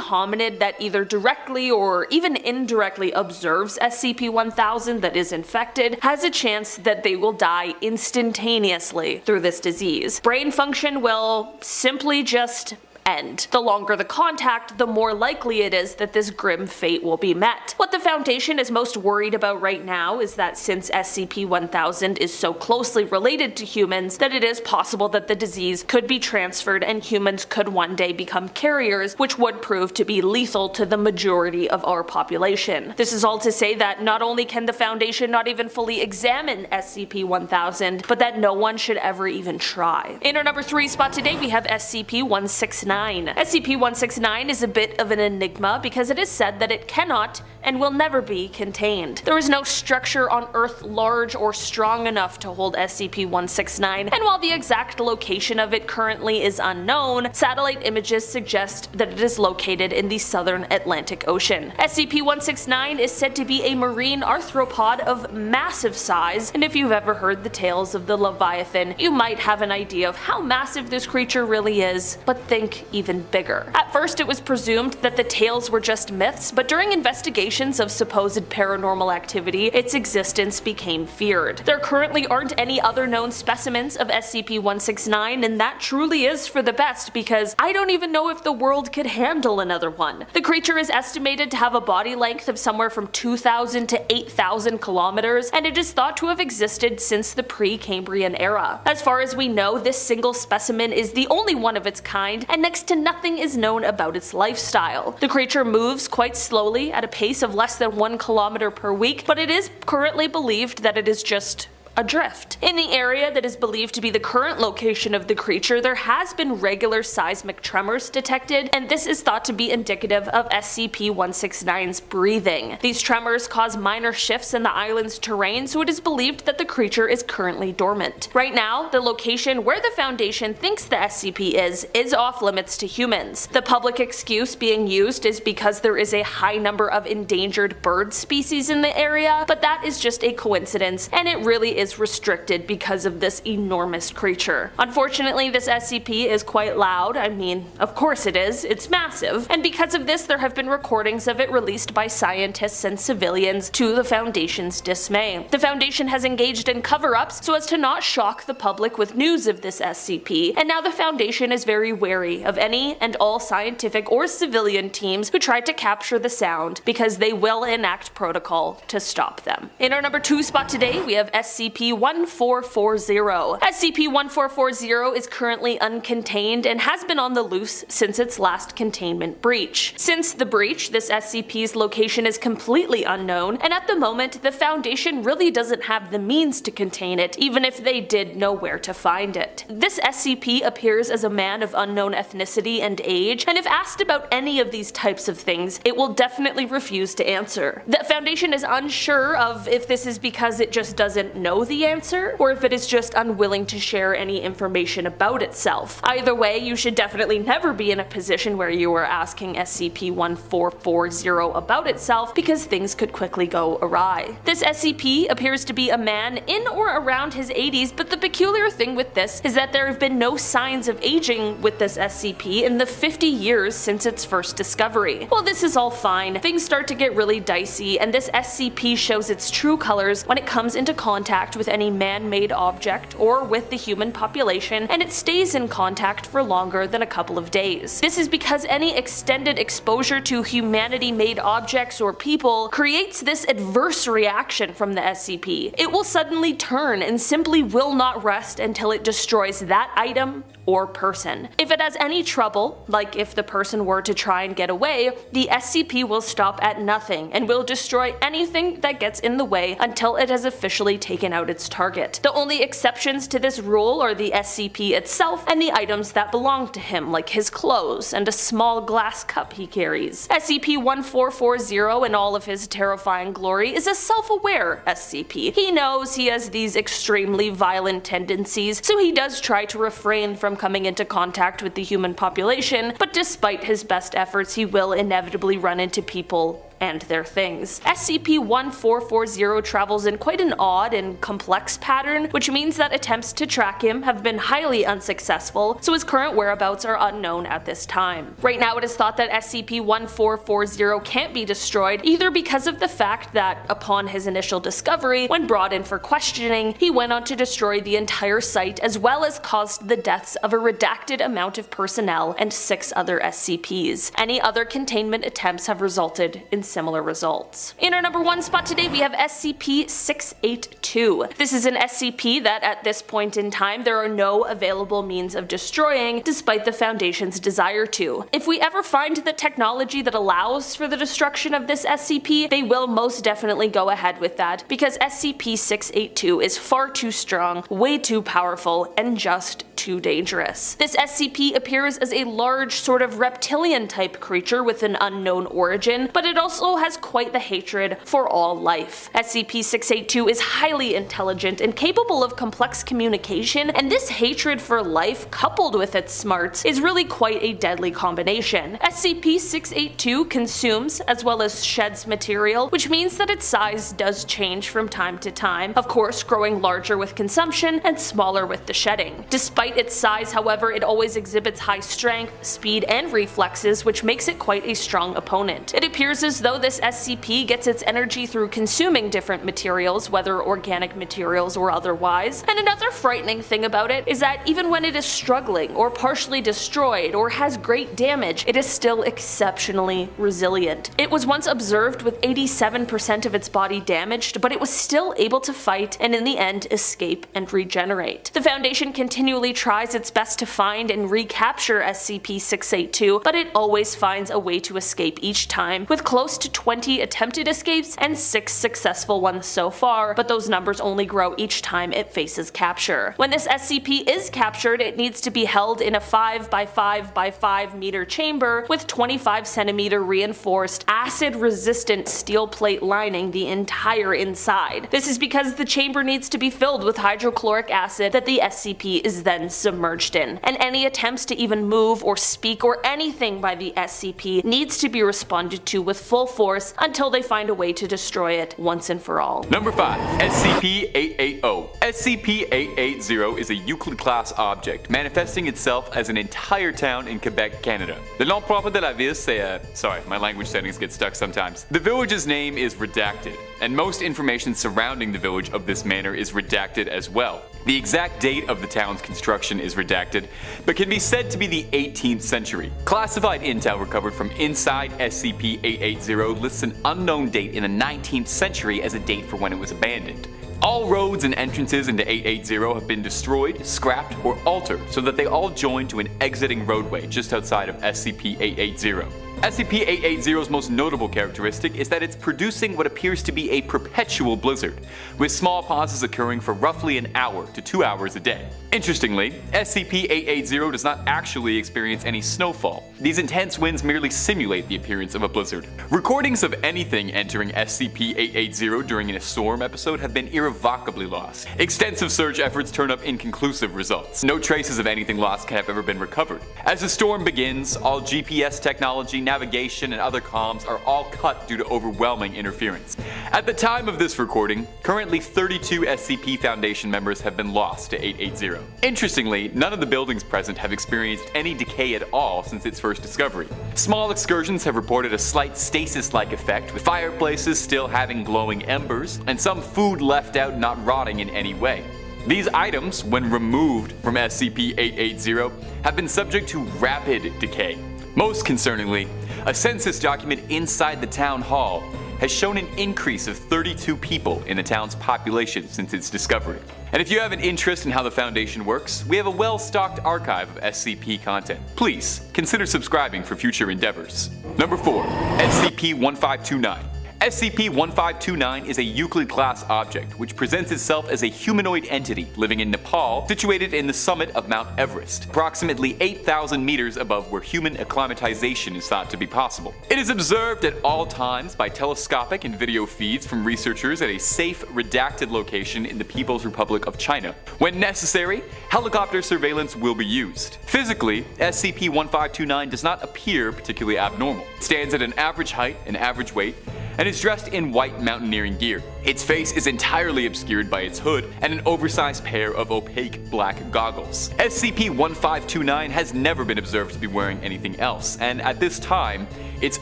hominid that either directly or even indirectly observes SCP-1000 that is infected has a chance that they will die instantaneously through this disease. Brain function will simply just end. The longer the contact, the more likely it is that this grim fate will be met. What the Foundation is most worried about right now is that since SCP-1000 is so closely related to humans, that it is possible that the disease could be transferred and humans could one day become carriers, which would prove to be lethal to the majority of our population. This is all to say that not only can the Foundation not even fully examine SCP-1000, but that no one should ever even try. In our number 3 spot today we have SCP-169. SCP-169 is a bit of an enigma because it is said that it cannot and will never be contained. There is no structure on Earth large or strong enough to hold SCP-169, and while the exact location of it currently is unknown, satellite images suggest that it is located in the southern Atlantic Ocean. SCP-169 is said to be a marine arthropod of massive size, and if you've ever heard the tales of the Leviathan, you might have an idea of how massive this creature really is, but think even bigger. At first it was presumed that the tales were just myths, but during investigations of supposed paranormal activity, its existence became feared. There currently aren't any other known specimens of SCP-169, and that truly is for the best because I don't even know if the world could handle another one. The creature is estimated to have a body length of somewhere from 2,000 to 8,000 kilometers, and it is thought to have existed since the pre-Cambrian era. As far as we know, this single specimen is the only one of its kind, and next to nothing is known about its lifestyle. The creature moves quite slowly at a pace of less than 1 kilometer per week, but it is currently believed that it is just adrift. In the area that is believed to be the current location of the creature, there has been regular seismic tremors detected, and this is thought to be indicative of SCP-169's breathing. These tremors cause minor shifts in the island's terrain, so it is believed that the creature is currently dormant. Right now, the location where the Foundation thinks the SCP is off limits to humans. The public excuse being used is because there is a high number of endangered bird species in the area, but that is just a coincidence, and it really is restricted because of this enormous creature. Unfortunately, this SCP is quite loud. I mean, of course it is, it's massive, and because of this there have been recordings of it released by scientists and civilians to the Foundation's dismay. The Foundation has engaged in cover-ups so as to not shock the public with news of this SCP, and now the Foundation is very wary of any and all scientific or civilian teams who try to capture the sound because they will enact protocol to stop them. In our number 2 spot today we have SCP-1440. SCP-1440 is currently uncontained and has been on the loose since its last containment breach. Since the breach, this SCP's location is completely unknown, and at the moment the Foundation really doesn't have the means to contain it, even if they did know where to find it. This SCP appears as a man of unknown ethnicity and age, and if asked about any of these types of things, it will definitely refuse to answer. The Foundation is unsure of if this is because it just doesn't know the answer, or if it is just unwilling to share any information about itself. Either way, you should definitely never be in a position where you are asking SCP-1440 about itself because things could quickly go awry. This SCP appears to be a man in or around his 80s, but the peculiar thing with this is that there have been no signs of aging with this SCP in the 50 years since its first discovery. While this is all fine, things start to get really dicey, and this SCP shows its true colors when it comes into contact contact with any man-made object or with the human population, and it stays in contact for longer than a couple of days. This is because any extended exposure to humanity-made objects or people creates this adverse reaction from the SCP. It will suddenly turn and simply will not rest until it destroys that item or person. If it has any trouble, like if the person were to try and get away, the SCP will stop at nothing and will destroy anything that gets in the way until it has officially taken out its target. The only exceptions to this rule are the SCP itself and the items that belong to him, like his clothes and a small glass cup he carries. SCP-1440 in all of his terrifying glory is a self-aware SCP. He knows he has these extremely violent tendencies, so he does try to refrain from coming into contact with the human population, but despite his best efforts, he will inevitably run into people and their things. SCP-1440 travels in quite an odd and complex pattern, which means that attempts to track him have been highly unsuccessful, so his current whereabouts are unknown at this time. Right now it is thought that SCP-1440 can't be destroyed, either because of the fact that, upon his initial discovery, when brought in for questioning, he went on to destroy the entire site as well as caused the deaths of a redacted amount of personnel and 6 other SCPs. Any other containment attempts have resulted in similar results. In our number 1 spot today we have SCP-682. This is an SCP that at this point in time there are no available means of destroying, despite the Foundation's desire to. If we ever find the technology that allows for the destruction of this SCP, they will most definitely go ahead with that, because SCP-682 is far too strong, way too powerful, and just too dangerous. This SCP appears as a large sort of reptilian type creature with an unknown origin, but it also has quite the hatred for all life. SCP-682 is highly intelligent and capable of complex communication, and this hatred for life coupled with its smarts is really quite a deadly combination. SCP-682 consumes as well as sheds material, which means that its size does change from time to time, of course growing larger with consumption and smaller with the shedding. Despite its size, however, it always exhibits high strength, speed, and reflexes, which makes it quite a strong opponent. It appears as though this SCP gets its energy through consuming different materials, whether organic materials or otherwise, and another frightening thing about it is that even when it is struggling or partially destroyed or has great damage, it is still exceptionally resilient. It was once observed with 87% of its body damaged, but it was still able to fight and in the end escape and regenerate. The Foundation continually tries its best to find and recapture SCP-682, but it always finds a way to escape each time, with close to 20 attempted escapes and 6 successful ones so far, but those numbers only grow each time it faces capture. When this SCP is captured, it needs to be held in a 5 by 5 by 5 meter chamber with 25 centimeter reinforced acid-resistant steel plate lining the entire inside. This is because the chamber needs to be filled with hydrochloric acid that the SCP is then submerged in, and any attempts to even move or speak or anything by the SCP needs to be responded to with full force until they find a way to destroy it once and for all. Number 5. SCP-880. SCP-880 is a Euclid-class object, manifesting itself as an entire town in Quebec, Canada. Le nom propre de la ville, c'est sorry, my language settings get stuck sometimes. The village's name is redacted, and most information surrounding the village of this manor is redacted as well. The exact date of the town's construction is redacted, but can be said to be the 18th century. Classified intel recovered from inside SCP-880 lists an unknown date in the 19th century as a date for when it was abandoned. All roads and entrances into 880 have been destroyed, scrapped, or altered so that they all join to an exiting roadway just outside of SCP-880. SCP-880's most notable characteristic is that it's producing what appears to be a perpetual blizzard, with small pauses occurring for roughly an hour to 2 hours a day. Interestingly, SCP-880 does not actually experience any snowfall. These intense winds merely simulate the appearance of a blizzard. Recordings of anything entering SCP-880 during a storm episode have been irrevocably lost. Extensive search efforts turn up inconclusive results. No traces of anything lost can have ever been recovered. As the storm begins, all GPS technology, navigation, and other comms are all cut due to overwhelming interference. At the time of this recording, currently 32 SCP Foundation members have been lost to 880. Interestingly, none of the buildings present have experienced any decay at all since its first discovery. Small excursions have reported a slight stasis-like effect, with fireplaces still having glowing embers, and some food left out not rotting in any way. These items, when removed from SCP-880, have been subject to rapid decay. Most concerningly, a census document inside the town hall has shown an increase of 32 people in the town's population since its discovery. And if you have an interest in how the Foundation works, we have a well-stocked archive of SCP content. Please consider subscribing for future endeavors. Number 4. SCP-1529. SCP-1529 is a Euclid-class object which presents itself as a humanoid entity living in Nepal, situated in the summit of Mount Everest, approximately 8,000 meters above where human acclimatization is thought to be possible. It is observed at all times by telescopic and video feeds from researchers at a safe, redacted location in the People's Republic of China. When necessary, helicopter surveillance will be used. Physically, SCP-1529 does not appear particularly abnormal. It stands at an average height and average weight, and is dressed in white mountaineering gear. Its face is entirely obscured by its hood and an oversized pair of opaque black goggles. SCP-1529 has never been observed to be wearing anything else, and at this time, it's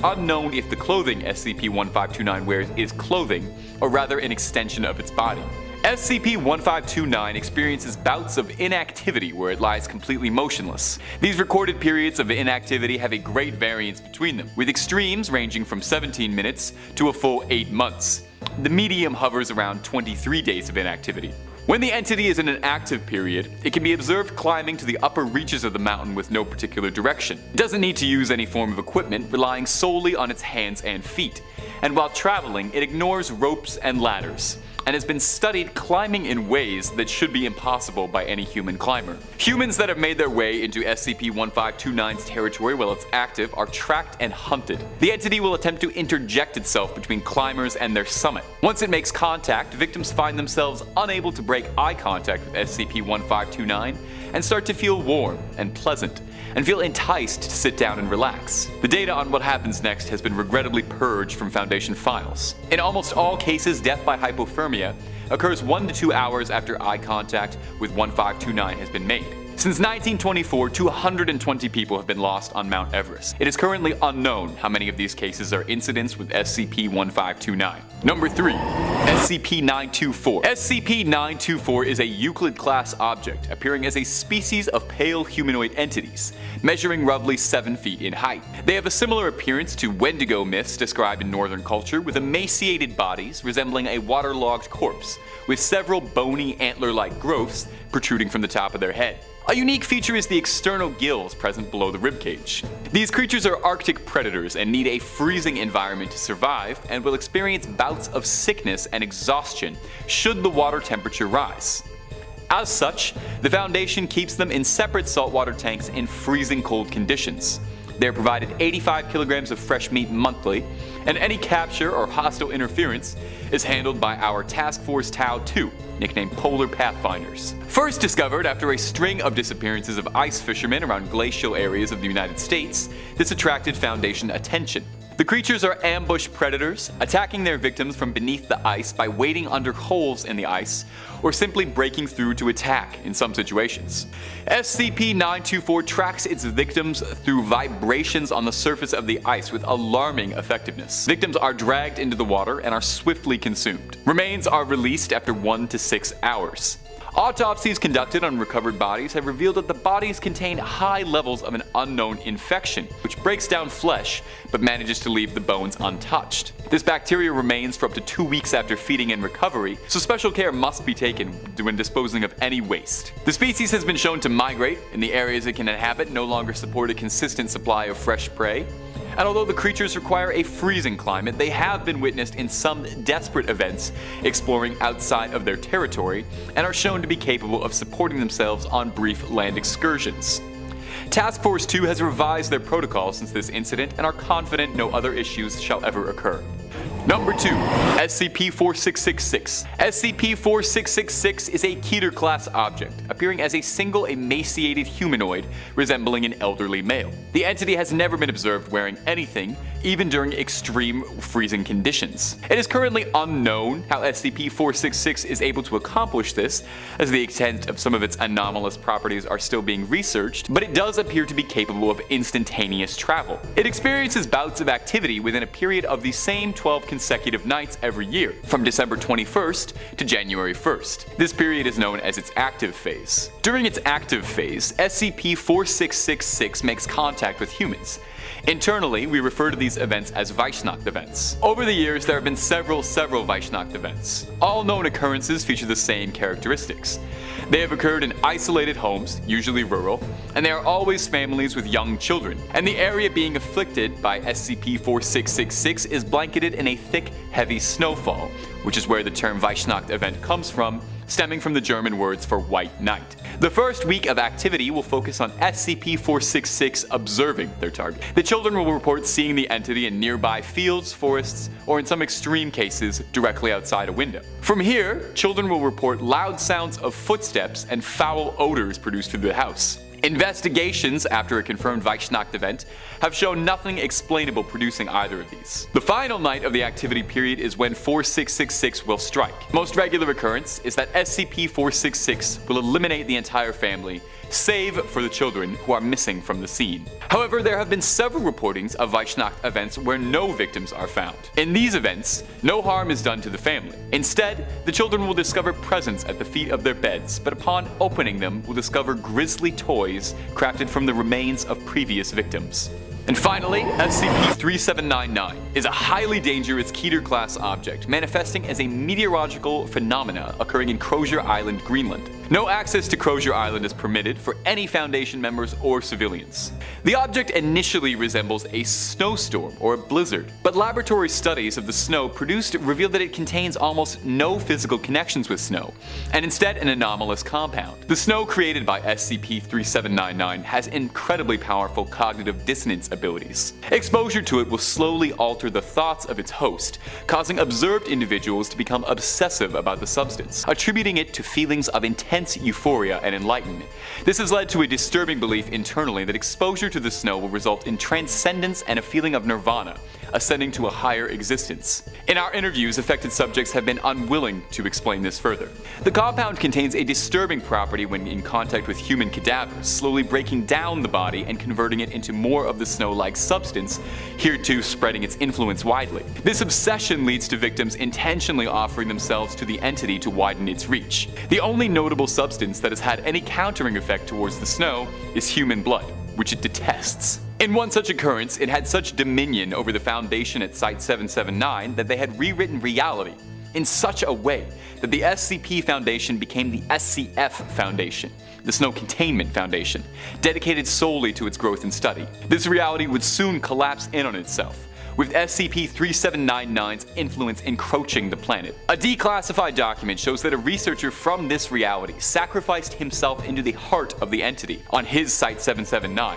unknown if the clothing SCP-1529 wears is clothing, or rather an extension of its body. SCP-1529 experiences bouts of inactivity where it lies completely motionless. These recorded periods of inactivity have a great variance between them, with extremes ranging from 17 minutes to a full 8 months. The medium hovers around 23 days of inactivity. When the entity is in an active period, it can be observed climbing to the upper reaches of the mountain with no particular direction. It doesn't need to use any form of equipment, relying solely on its hands and feet. And while traveling, it ignores ropes and ladders, and has been studied climbing in ways that should be impossible by any human climber. Humans that have made their way into SCP-1529's territory while it's active are tracked and hunted. The entity will attempt to interject itself between climbers and their summit. Once it makes contact, victims find themselves unable to break eye contact with SCP-1529 and start to feel warm and pleasant, and feel enticed to sit down and relax. The data on what happens next has been regrettably purged from Foundation files. In almost all cases, death by hypothermia occurs 1 to 2 hours after eye contact with 1529 has been made. Since 1924, 220 people have been lost on Mount Everest. It is currently unknown how many of these cases are incidents with SCP-1529. Number 3. SCP-924. SCP-924 is a Euclid-class object, appearing as a species of pale humanoid entities, measuring roughly 7 feet in height. They have a similar appearance to Wendigo myths described in Northern culture, with emaciated bodies resembling a waterlogged corpse, with several bony antler-like growths protruding from the top of their head. A unique feature is the external gills present below the ribcage. These creatures are Arctic predators and need a freezing environment to survive, and will experience bouts of sickness and exhaustion should the water temperature rise. As such, the Foundation keeps them in separate saltwater tanks in freezing cold conditions. They are provided 85 kilograms of fresh meat monthly, and any capture or hostile interference is handled by our Task Force Tau 2, nicknamed Polar Pathfinders. First discovered after a string of disappearances of ice fishermen around glacial areas of the United States, this attracted Foundation attention. The creatures are ambush predators, attacking their victims from beneath the ice by wading under holes in the ice, or simply breaking through to attack in some situations. SCP-924 tracks its victims through vibrations on the surface of the ice with alarming effectiveness. Victims are dragged into the water and are swiftly consumed. Remains are released after 1 to 6 hours. Autopsies conducted on recovered bodies have revealed that the bodies contain high levels of an unknown infection, which breaks down flesh but manages to leave the bones untouched. This bacteria remains for up to 2 weeks after feeding and recovery, so special care must be taken when disposing of any waste. The species has been shown to migrate, and the areas it can inhabit no longer support a consistent supply of fresh prey. And although the creatures require a freezing climate, they have been witnessed in some desperate events exploring outside of their territory, and are shown to be capable of supporting themselves on brief land excursions. Task Force 2 has revised their protocol since this incident and are confident no other issues shall ever occur. Number 2. SCP-4666. SCP-4666 is a Keter-class object, appearing as a single emaciated humanoid resembling an elderly male. The entity has never been observed wearing anything, even during extreme freezing conditions. It is currently unknown how SCP-466 is able to accomplish this, as the extent of some of its anomalous properties are still being researched, but it does appear to be capable of instantaneous travel. It experiences bouts of activity within a period of the same 12 consecutive nights every year, from December 21st to January 1st. This period is known as its active phase. During its active phase, SCP-4666 makes contact with humans. Internally, we refer to these events as Weissnacht events. Over the years, there have been several Weissnacht events. All known occurrences feature the same characteristics. They have occurred in isolated homes, usually rural, and they are always families with young children. And the area being afflicted by SCP-4666 is blanketed in a thick, heavy snowfall, which is where the term Weissnacht event comes from, stemming from the German words for white night. The first week of activity will focus on SCP-466 observing their target. The children will report seeing the entity in nearby fields, forests, or in some extreme cases, directly outside a window. From here, children will report loud sounds of footsteps and foul odors produced through the house. Investigations after a confirmed Weissnacht event have shown nothing explainable producing either of these. The final night of the activity period is when 4666 will strike. Most regular occurrence is that SCP-466 will eliminate the entire family, save for the children who are missing from the scene. However, there have been several reportings of Weissnacht events where no victims are found. In these events, no harm is done to the family. Instead, the children will discover presents at the feet of their beds, but upon opening them will discover grisly toys crafted from the remains of previous victims. And finally, SCP-3799 is a highly dangerous Keter-class object manifesting as a meteorological phenomena occurring in Crozier Island, Greenland. No access to Crozier Island is permitted for any Foundation members or civilians. The object initially resembles a snowstorm or a blizzard, but laboratory studies of the snow produced reveal that it contains almost no physical connections with snow, and instead an anomalous compound. The snow created by SCP-3799 has incredibly powerful cognitive dissonance abilities. Exposure to it will slowly alter the thoughts of its host, causing observed individuals to become obsessive about the substance, attributing it to feelings of intense euphoria and enlightenment. This has led to a disturbing belief internally that exposure to the snow will result in transcendence and a feeling of nirvana, ascending to a higher existence. In our interviews, affected subjects have been unwilling to explain this further. The compound contains a disturbing property when in contact with human cadavers, slowly breaking down the body and converting it into more of the snow-like substance, hereto spreading its influence widely. This obsession leads to victims intentionally offering themselves to the entity to widen its reach. The only notable substance that has had any countering effect towards the snow is human blood, which it detests. In one such occurrence, it had such dominion over the Foundation at Site-779 that they had rewritten reality in such a way that the SCP Foundation became the SCF Foundation, the Snow Containment Foundation, dedicated solely to its growth and study. This reality would soon collapse in on itself, with SCP-3799's influence encroaching the planet. A declassified document shows that a researcher from this reality sacrificed himself into the heart of the entity on his Site-779.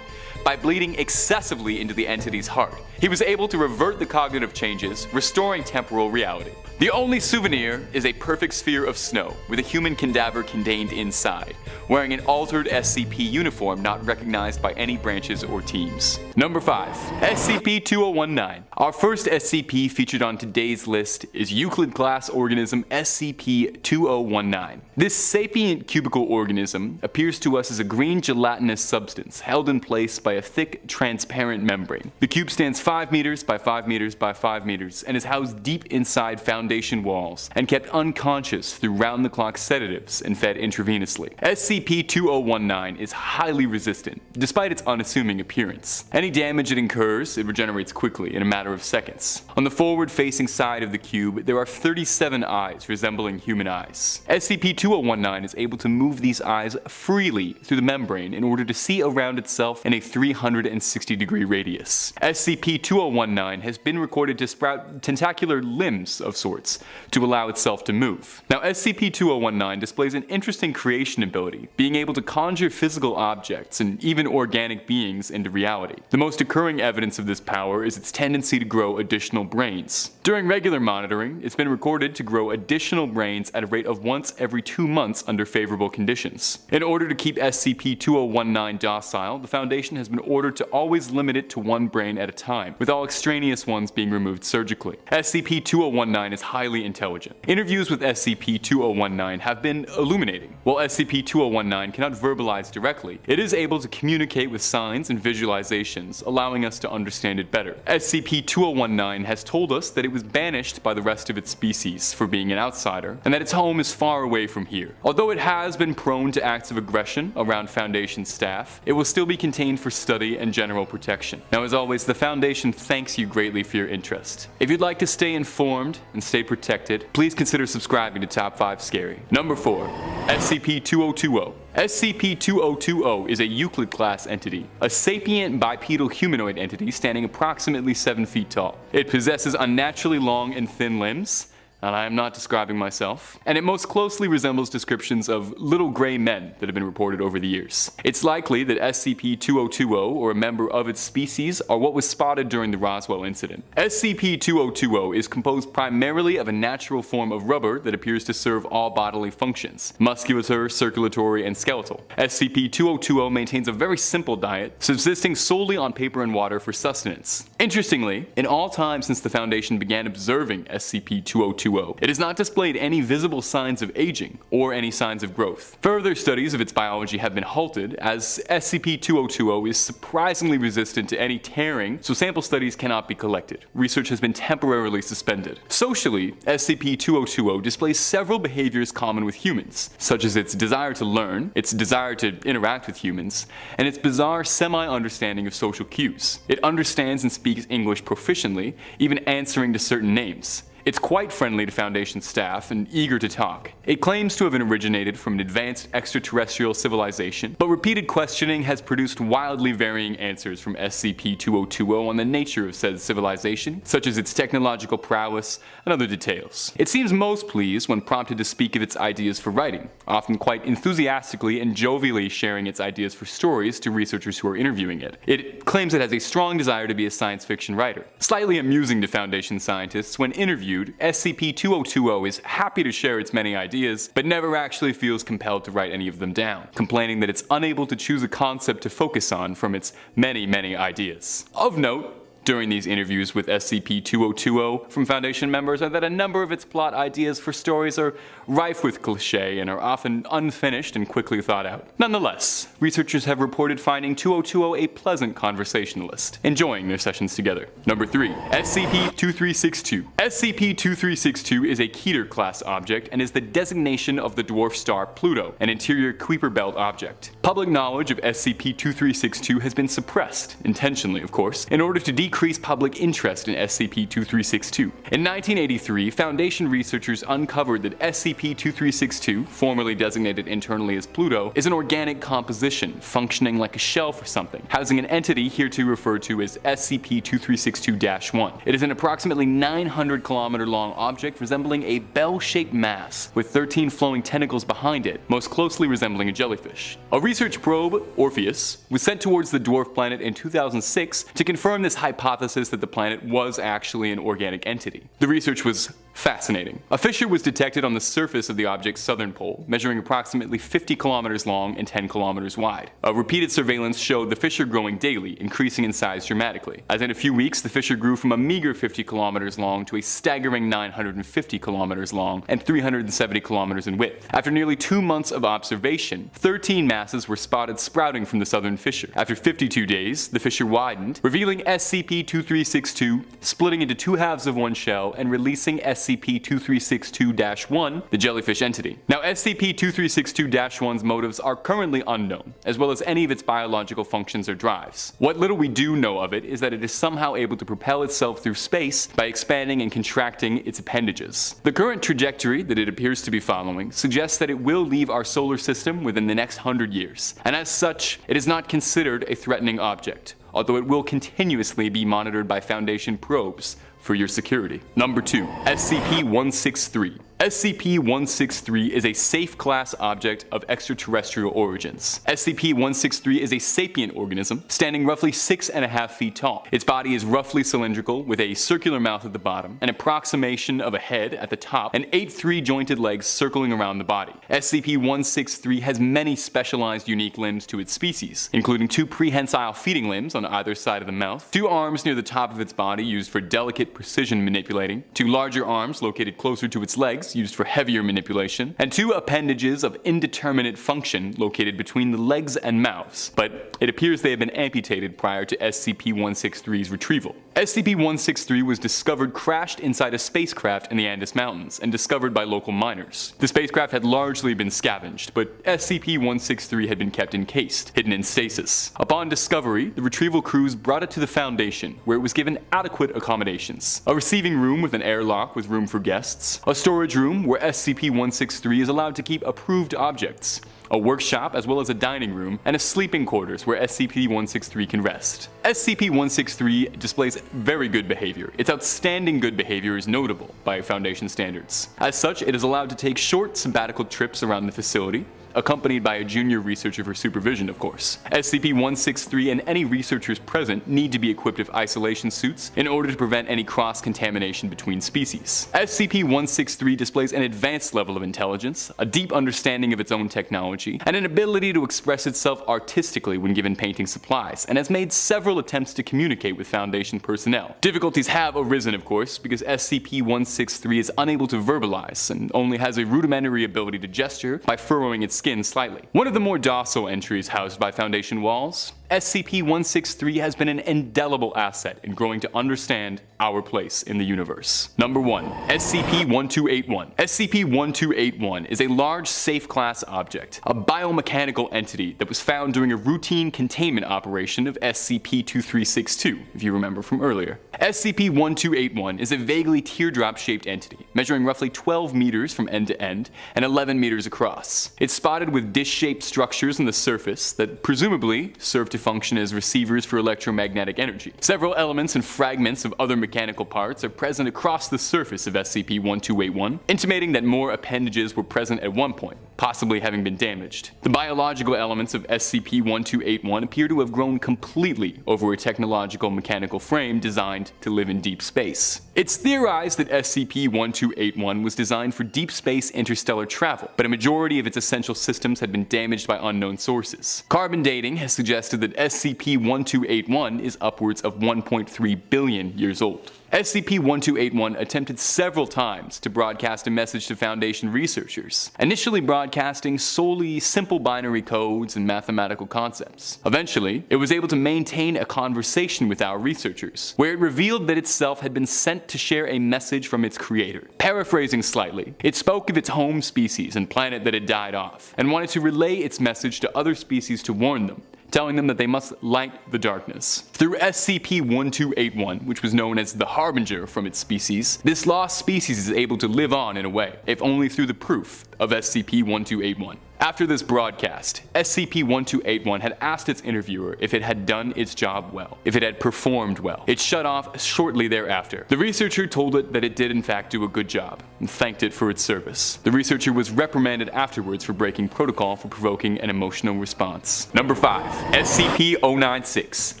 By bleeding excessively into the entity's heart, he was able to revert the cognitive changes, restoring temporal reality. The only souvenir is a perfect sphere of snow with a human cadaver contained inside, wearing an altered SCP uniform not recognized by any branches or teams. Number 5. SCP-2019. Our first SCP featured on today's list is Euclid-class organism SCP-2019. This sapient cubical organism appears to us as a green gelatinous substance held in place by a thick, transparent membrane. The cube stands 5 meters by 5 meters by 5 meters and is housed deep inside Foundation walls and kept unconscious through round-the-clock sedatives and fed intravenously. SCP-2019 is highly resistant, despite its unassuming appearance. Any damage it incurs, it regenerates quickly in a matter of seconds. On the forward-facing side of the cube, there are 37 eyes resembling human eyes. SCP-2019 is able to move these eyes freely through the membrane in order to see around itself in a 360-degree radius. SCP SCP-2019 has been recorded to sprout tentacular limbs of sorts to allow itself to move. Now, SCP-2019 displays an interesting creation ability, being able to conjure physical objects and even organic beings into reality. The most occurring evidence of this power is its tendency to grow additional brains. During regular monitoring, it's been recorded to grow additional brains at a rate of once every 2 months under favorable conditions. In order to keep SCP-2019 docile, the Foundation has been ordered to always limit it to 1 brain at a time, with all extraneous ones being removed surgically. SCP-2019 is highly intelligent. Interviews with SCP-2019 have been illuminating. While SCP-2019 cannot verbalize directly, it is able to communicate with signs and visualizations, allowing us to understand it better. SCP-2019 has told us that it was banished by the rest of its species for being an outsider, and that its home is far away from here. Although it has been prone to acts of aggression around Foundation staff, it will still be contained for study and general protection. Now, as always, the Foundation thanks you greatly for your interest. If you'd like to stay informed and stay protected, please consider subscribing to Top 5 Scary. Number 4. SCP-2020. SCP-2020 is a Euclid-class entity, a sapient bipedal humanoid entity standing approximately 7 feet tall. It possesses unnaturally long and thin limbs, and I am not describing myself, and it most closely resembles descriptions of little gray men that have been reported over the years. It's likely that SCP-2020 or a member of its species are what was spotted during the Roswell incident. SCP-2020 is composed primarily of a natural form of rubber that appears to serve all bodily functions: musculature, circulatory, and skeletal. SCP-2020 maintains a very simple diet, subsisting solely on paper and water for sustenance. Interestingly, in all time since the Foundation began observing SCP-2020, it has not displayed any visible signs of aging or any signs of growth. Further studies of its biology have been halted, as SCP-2020 is surprisingly resistant to any tearing, so sample studies cannot be collected. Research has been temporarily suspended. Socially, SCP-2020 displays several behaviors common with humans, such as its desire to learn, its desire to interact with humans, and its bizarre semi-understanding of social cues. It understands and speaks English proficiently, even answering to certain names. It's quite friendly to Foundation staff and eager to talk. It claims to have originated from an advanced extraterrestrial civilization, but repeated questioning has produced wildly varying answers from SCP-2020 on the nature of said civilization, such as its technological prowess and other details. It seems most pleased when prompted to speak of its ideas for writing, often quite enthusiastically and jovially sharing its ideas for stories to researchers who are interviewing it. It claims it has a strong desire to be a science fiction writer. Slightly amusing to Foundation scientists, when interviewed, SCP-2020 is happy to share its many ideas, but never actually feels compelled to write any of them down, complaining that it's unable to choose a concept to focus on from its many ideas. Of note, during these interviews with SCP-2020 from Foundation members are that a number of its plot ideas for stories are rife with cliché and are often unfinished and quickly thought out. Nonetheless, researchers have reported finding 2020 a pleasant conversationalist, enjoying their sessions together. Number 3. SCP-2362. SCP-2362 is a Keter-class object and is the designation of the dwarf star Pluto, an interior Kuiper belt object. Public knowledge of SCP-2362 has been suppressed, intentionally of course, in order to decrease public interest in SCP-2362. In 1983, Foundation researchers uncovered that SCP-2362, formerly designated internally as Pluto, is an organic composition functioning like a shell for something, housing an entity hereto referred to as SCP-2362-1. It is an approximately 900-kilometer long object resembling a bell-shaped mass with 13 flowing tentacles behind it, most closely resembling a jellyfish. A research probe, Orpheus, was sent towards the dwarf planet in 2006 to confirm this hypothesis that the planet was actually an organic entity. The research was fascinating. A fissure was detected on the surface of the object's southern pole, measuring approximately 50 kilometers long and 10 kilometers wide. A repeated surveillance showed the fissure growing daily, increasing in size dramatically. As in a few weeks, the fissure grew from a meager 50 kilometers long to a staggering 950 kilometers long and 370 kilometers in width. After nearly 2 months of observation, 13 masses were spotted sprouting from the southern fissure. After 52 days, the fissure widened, revealing SCP-2362, splitting into 2 halves of one shell and releasing SCP-2362-1, the jellyfish entity. Now, SCP-2362-1's motives are currently unknown, as well as any of its biological functions or drives. What little we do know of it is that it is somehow able to propel itself through space by expanding and contracting its appendages. The current trajectory that it appears to be following suggests that it will leave our solar system within the next 100 years, and as such, it is not considered a threatening object. although it will continuously be monitored by Foundation probes for your security. Number 2. SCP-163. SCP-163 is a safe class object of extraterrestrial origins. SCP-163 is a sapient organism, standing roughly 6.5 feet tall. Its body is roughly cylindrical, with a circular mouth at the bottom, an approximation of a head at the top, and 8 3-jointed legs circling around the body. SCP-163 has many specialized unique limbs to its species, including 2 prehensile feeding limbs on either side of the mouth, 2 arms near the top of its body used for delicate precision manipulating, 2 larger arms located closer to its legs used for heavier manipulation, and 2 appendages of indeterminate function located between the legs and mouths, but it appears they have been amputated prior to SCP-163's retrieval. SCP-163 was discovered crashed inside a spacecraft in the Andes Mountains and discovered by local miners. The spacecraft had largely been scavenged, but SCP-163 had been kept encased, hidden in stasis. Upon discovery, the retrieval crews brought it to the Foundation, where it was given adequate accommodations. A receiving room with an airlock with room for guests, a storage room where SCP-163 is allowed to keep approved objects, a workshop as well as a dining room, and a sleeping quarters where SCP-163 can rest. SCP-163 displays very good behavior. Its outstanding good behavior is notable by Foundation standards. As such, it is allowed to take short sabbatical trips around the facility, accompanied by a junior researcher for supervision, of course. SCP-163 and any researchers present need to be equipped with isolation suits in order to prevent any cross-contamination between species. SCP-163 displays an advanced level of intelligence, a deep understanding of its own technology, and an ability to express itself artistically when given painting supplies, and has made several attempts to communicate with Foundation personnel. Difficulties have arisen, of course, because SCP-163 is unable to verbalize and only has a rudimentary ability to gesture by furrowing its skin slightly. One of the more docile entries housed by Foundation walls, SCP-163 has been an indelible asset in growing to understand our place in the universe. Number 1. SCP-1281. SCP-1281 is a large safe class object, a biomechanical entity that was found during a routine containment operation of SCP-2362, if you remember from earlier. SCP-1281 is a vaguely teardrop-shaped entity, measuring roughly 12 meters from end to end and 11 meters across. It's spotted with dish-shaped structures on the surface that presumably serve to function as receivers for electromagnetic energy. Several elements and fragments of other mechanical parts are present across the surface of SCP-1281, intimating that more appendages were present at one point, possibly having been damaged. The biological elements of SCP-1281 appear to have grown completely over a technological mechanical frame designed to live in deep space. It's theorized that SCP-1281 was designed for deep space interstellar travel, but a majority of its essential systems had been damaged by unknown sources. Carbon dating has suggested that SCP-1281 is upwards of 1.3 billion years old. SCP-1281 attempted several times to broadcast a message to Foundation researchers, initially broadcasting solely simple binary codes and mathematical concepts. Eventually, it was able to maintain a conversation with our researchers, where it revealed that itself had been sent to share a message from its creator. Paraphrasing slightly, it spoke of its home species and planet that had died off, and wanted to relay its message to other species to warn them, telling them that they must light the darkness. Through SCP-1281, which was known as the Harbinger from its species, this lost species is able to live on in a way, if only through the proof of SCP-1281. After this broadcast, SCP-1281 had asked its interviewer if it had done its job well, if it had performed well. It shut off shortly thereafter. The researcher told it that it did in fact do a good job, and thanked it for its service. The researcher was reprimanded afterwards for breaking protocol for provoking an emotional response. Number 5. SCP-096.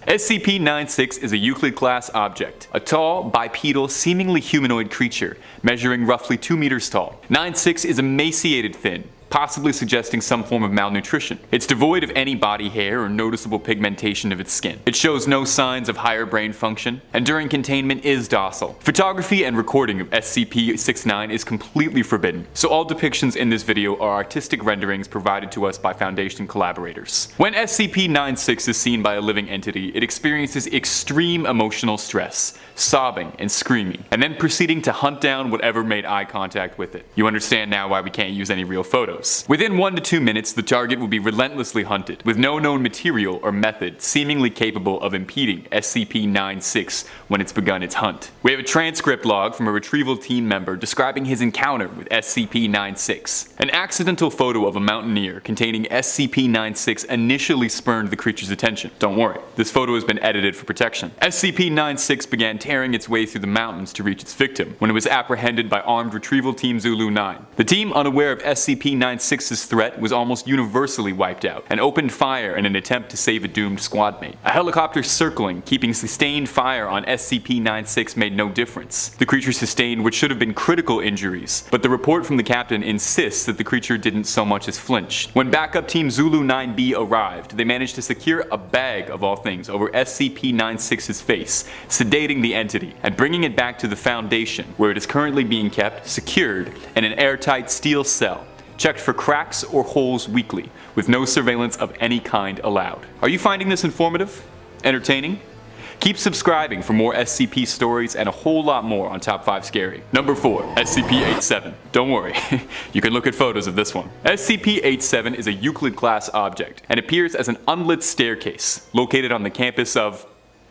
SCP-96 is a Euclid-class object, a tall, bipedal, seemingly humanoid creature, measuring roughly 2 meters tall. 96 is emaciated thin, possibly suggesting some form of malnutrition. It's devoid of any body hair or noticeable pigmentation of its skin. It shows no signs of higher brain function, and during containment is docile. Photography and recording of SCP-69 is completely forbidden, so all depictions in this video are artistic renderings provided to us by Foundation collaborators. When SCP-96 is seen by a living entity, it experiences extreme emotional stress, sobbing and screaming, and then proceeding to hunt down whatever made eye contact with it. You understand now why we can't use any real photos. photos. Within 1 to 2 minutes, the target will be relentlessly hunted, with no known material or method seemingly capable of impeding SCP-96 when it's begun its hunt. We have a transcript log from a retrieval team member describing his encounter with SCP-96. An accidental photo of a mountaineer containing SCP-96 initially spurned the creature's attention. Don't worry, this photo has been edited for protection. SCP-96 began tearing its way through the mountains to reach its victim when it was apprehended by armed retrieval team Zulu 9. The team, unaware of SCP-96's threat, was almost universally wiped out and opened fire in an attempt to save a doomed squad mate. A helicopter circling, keeping sustained fire on SCP-96 made no difference. The creature sustained what should have been critical injuries, but the report from the captain insists that the creature didn't so much as flinch. When backup team Zulu 9B arrived, they managed to secure a bag of all things over SCP-96's face, sedating the entity and bringing it back to the Foundation, where it is currently being kept secured in an airtight steel cell, checked for cracks or holes weekly, with no surveillance of any kind allowed. Are you finding this informative? Entertaining? Keep subscribing for more SCP stories and a whole lot more on Top 5 Scary. Number 4, SCP-87. Don't worry, you can look at photos of this one. SCP-87 is a Euclid-class object and appears as an unlit staircase located on the campus of...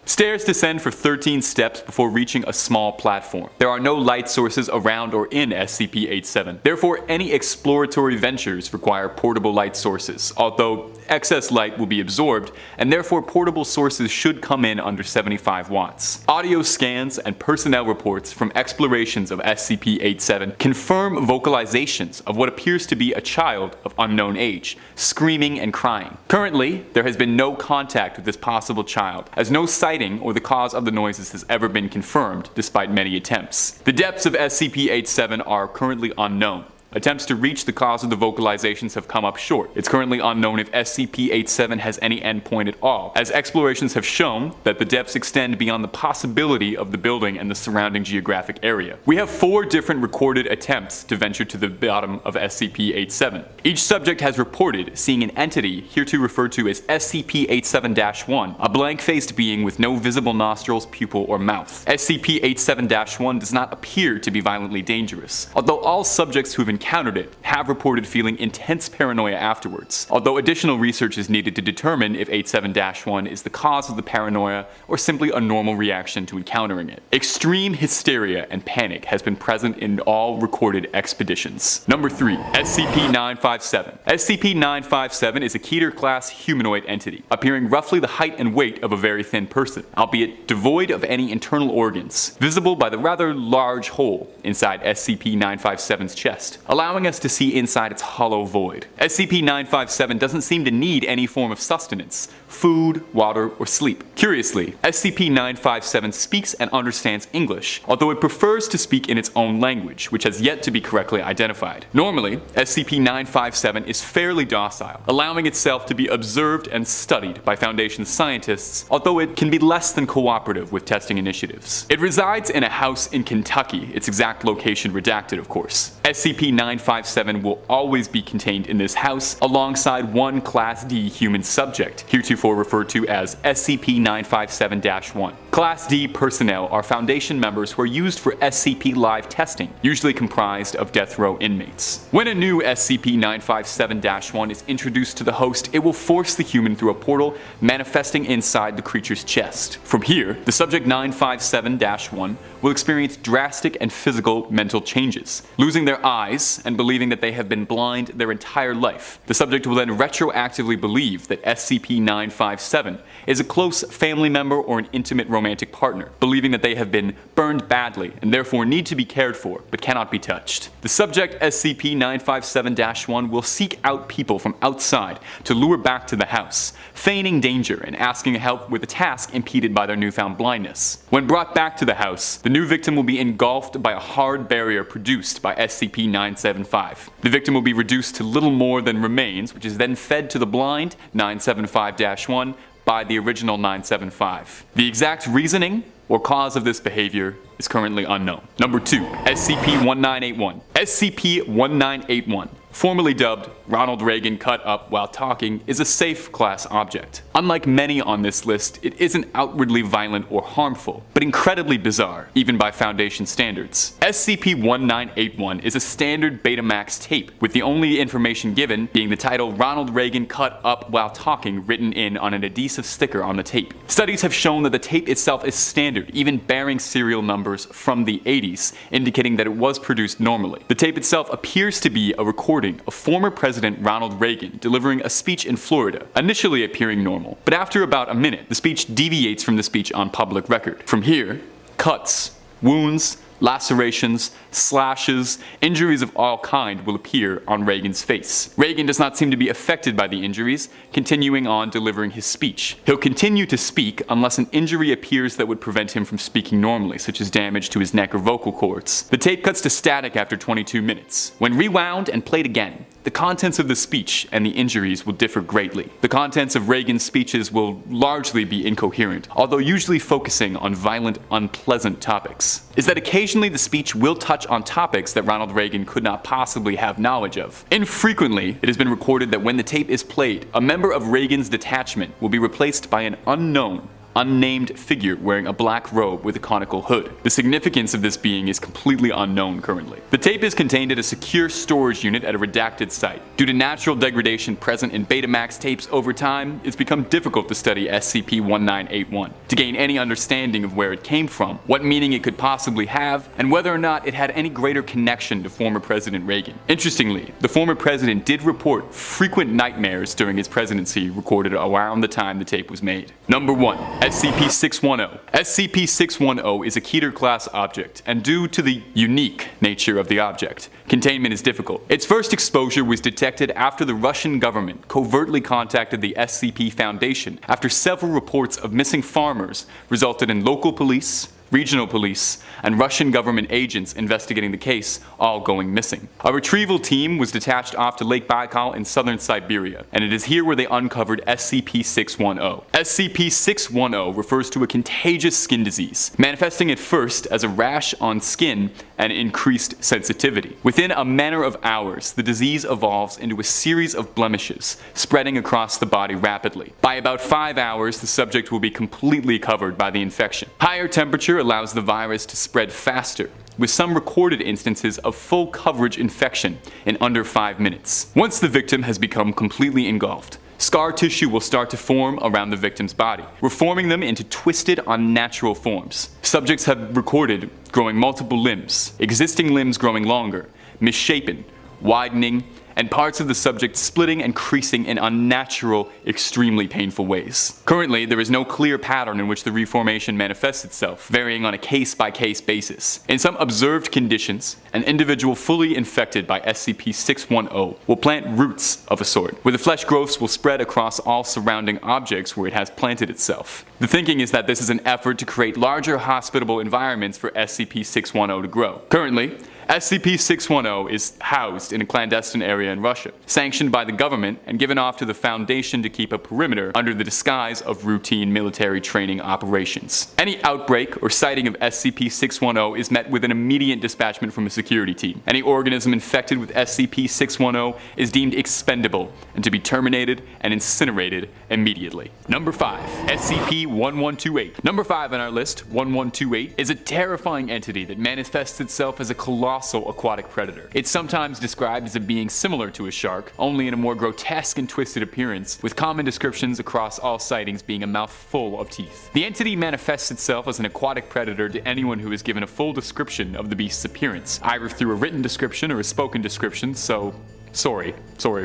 Stairs descend for 13 steps before reaching a small platform. There are no light sources around or in SCP-87. Therefore, any exploratory ventures require portable light sources, although excess light will be absorbed, and therefore portable sources should come in under 75 watts. Audio scans and personnel reports from explorations of SCP-87 confirm vocalizations of what appears to be a child of unknown age, screaming and crying. Currently, there has been no contact with this possible child, as no sighting or the cause of the noises has ever been confirmed, despite many attempts. The depths of SCP-87 are currently unknown. Attempts to reach the cause of the vocalizations have come up short. It's currently unknown if SCP-87 has any endpoint at all, as explorations have shown that the depths extend beyond the possibility of the building and the surrounding geographic area. We have 4 different recorded attempts to venture to the bottom of SCP-87. Each subject has reported seeing an entity hereto referred to as SCP-87-1, a blank-faced being with no visible nostrils, pupil, or mouth. SCP-87-1 does not appear to be violently dangerous, although all subjects who have encountered it have reported feeling intense paranoia afterwards, although additional research is needed to determine if 87-1 is the cause of the paranoia or simply a normal reaction to encountering it. Extreme hysteria and panic has been present in all recorded expeditions. Number 3, SCP-957. SCP-957 is a Keter-class humanoid entity, appearing roughly the height and weight of a very thin person, albeit devoid of any internal organs, visible by the rather large hole inside SCP-957's chest, allowing us to see inside its hollow void. SCP-957 doesn't seem to need any form of sustenance, food, water, or sleep. Curiously, SCP-957 speaks and understands English, although it prefers to speak in its own language, which has yet to be correctly identified. Normally, SCP-957 is fairly docile, allowing itself to be observed and studied by Foundation scientists, although it can be less than cooperative with testing initiatives. It resides in a house in Kentucky, its exact location redacted, of course. SCP-957 will always be contained in this house alongside one Class D human subject, heretofore referred to as SCP-957-1. Class D personnel are Foundation members who are used for SCP live testing, usually comprised of death row inmates. When a new SCP-957-1 is introduced to the host, it will force the human through a portal manifesting inside the creature's chest. From here, the subject 957-1 will experience drastic and physical mental changes, losing their eyes and believing that they have been blind their entire life. The subject will then retroactively believe that SCP-957 is a close family member or an intimate romantic partner, believing that they have been burned badly and therefore need to be cared for but cannot be touched. The subject SCP-957-1 will seek out people from outside to lure back to the house, feigning danger and asking help with a task impeded by their newfound blindness. When brought back to the house, the new victim will be engulfed by a hard barrier produced by SCP-975. The victim will be reduced to little more than remains, which is then fed to the blind 975-1 by the original 975. The exact reasoning or cause of this behavior is currently unknown. Number 2, SCP-1981. SCP-1981, formerly dubbed Ronald Reagan cut up while talking is a safe class object. Unlike many on this list, it isn't outwardly violent or harmful, but incredibly bizarre, even by Foundation standards. SCP-1981 is a standard Betamax tape, with the only information given being the title Ronald Reagan cut up while talking written in on an adhesive sticker on the tape. Studies have shown that the tape itself is standard, even bearing serial numbers from the 80s, indicating that it was produced normally. The tape itself appears to be a recording of former President Ronald Reagan delivering a speech in Florida, initially appearing normal. But after about a minute, the speech deviates from the speech on public record. From here, cuts, wounds, lacerations, slashes, injuries of all kind will appear on Reagan's face. Reagan does not seem to be affected by the injuries, continuing on delivering his speech. He'll continue to speak unless an injury appears that would prevent him from speaking normally, such as damage to his neck or vocal cords. The tape cuts to static after 22 minutes. When rewound and played again, the contents of the speech and the injuries will differ greatly. The contents of Reagan's speeches will largely be incoherent, although usually focusing on violent, unpleasant topics. Is that occasionally the speech will touch on topics that Ronald Reagan could not possibly have knowledge of. Infrequently, it has been recorded that when the tape is played, a member of Reagan's detachment will be replaced by an unnamed figure wearing a black robe with a conical hood. The significance of this being is completely unknown currently. The tape is contained at a secure storage unit at a redacted site. Due to natural degradation present in Betamax tapes over time, it's become difficult to study SCP-1981, to gain any understanding of where it came from, what meaning it could possibly have, and whether or not it had any greater connection to former President Reagan. Interestingly, the former president did report frequent nightmares during his presidency recorded around the time the tape was made. Number 1. SCP-610. SCP-610 is a Keter-class object, and due to the unique nature of the object, containment is difficult. Its first exposure was detected after the Russian government covertly contacted the SCP Foundation after several reports of missing farmers resulted in local police, regional police, and Russian government agents investigating the case all going missing. A retrieval team was detached off to Lake Baikal in southern Siberia, and it is here where they uncovered SCP-610. SCP-610 refers to a contagious skin disease, manifesting at first as a rash on skin and increased sensitivity. Within a matter of hours, the disease evolves into a series of blemishes, spreading across the body rapidly. By about 5 hours, the subject will be completely covered by the infection. Higher temperature allows the virus to spread faster, with some recorded instances of full coverage infection in under 5 minutes. Once the victim has become completely engulfed, scar tissue will start to form around the victim's body, reforming them into twisted, unnatural forms. Subjects have recorded growing multiple limbs, existing limbs growing longer, misshapen, widening, and parts of the subject splitting and creasing in unnatural, extremely painful ways. Currently, there is no clear pattern in which the reformation manifests itself, varying on a case-by-case basis. In some observed conditions, an individual fully infected by SCP-610 will plant roots of a sort, where the flesh growths will spread across all surrounding objects where it has planted itself. The thinking is that this is an effort to create larger hospitable environments for SCP-610 to grow. Currently, SCP-610 is housed in a clandestine area in Russia, sanctioned by the government and given off to the Foundation to keep a perimeter under the disguise of routine military training operations. Any outbreak or sighting of SCP-610 is met with an immediate dispatchment from a security team. Any organism infected with SCP-610 is deemed expendable and to be terminated and incinerated immediately. Number 5. SCP-1128. Number 5 on our list, 1128, is a terrifying entity that manifests itself as a colossal aquatic predator. It's sometimes described as a being similar to a shark, only in a more grotesque and twisted appearance, with common descriptions across all sightings being a mouth full of teeth. The entity manifests itself as an aquatic predator to anyone who is given a full description of the beast's appearance, either through a written description or a spoken description, so Sorry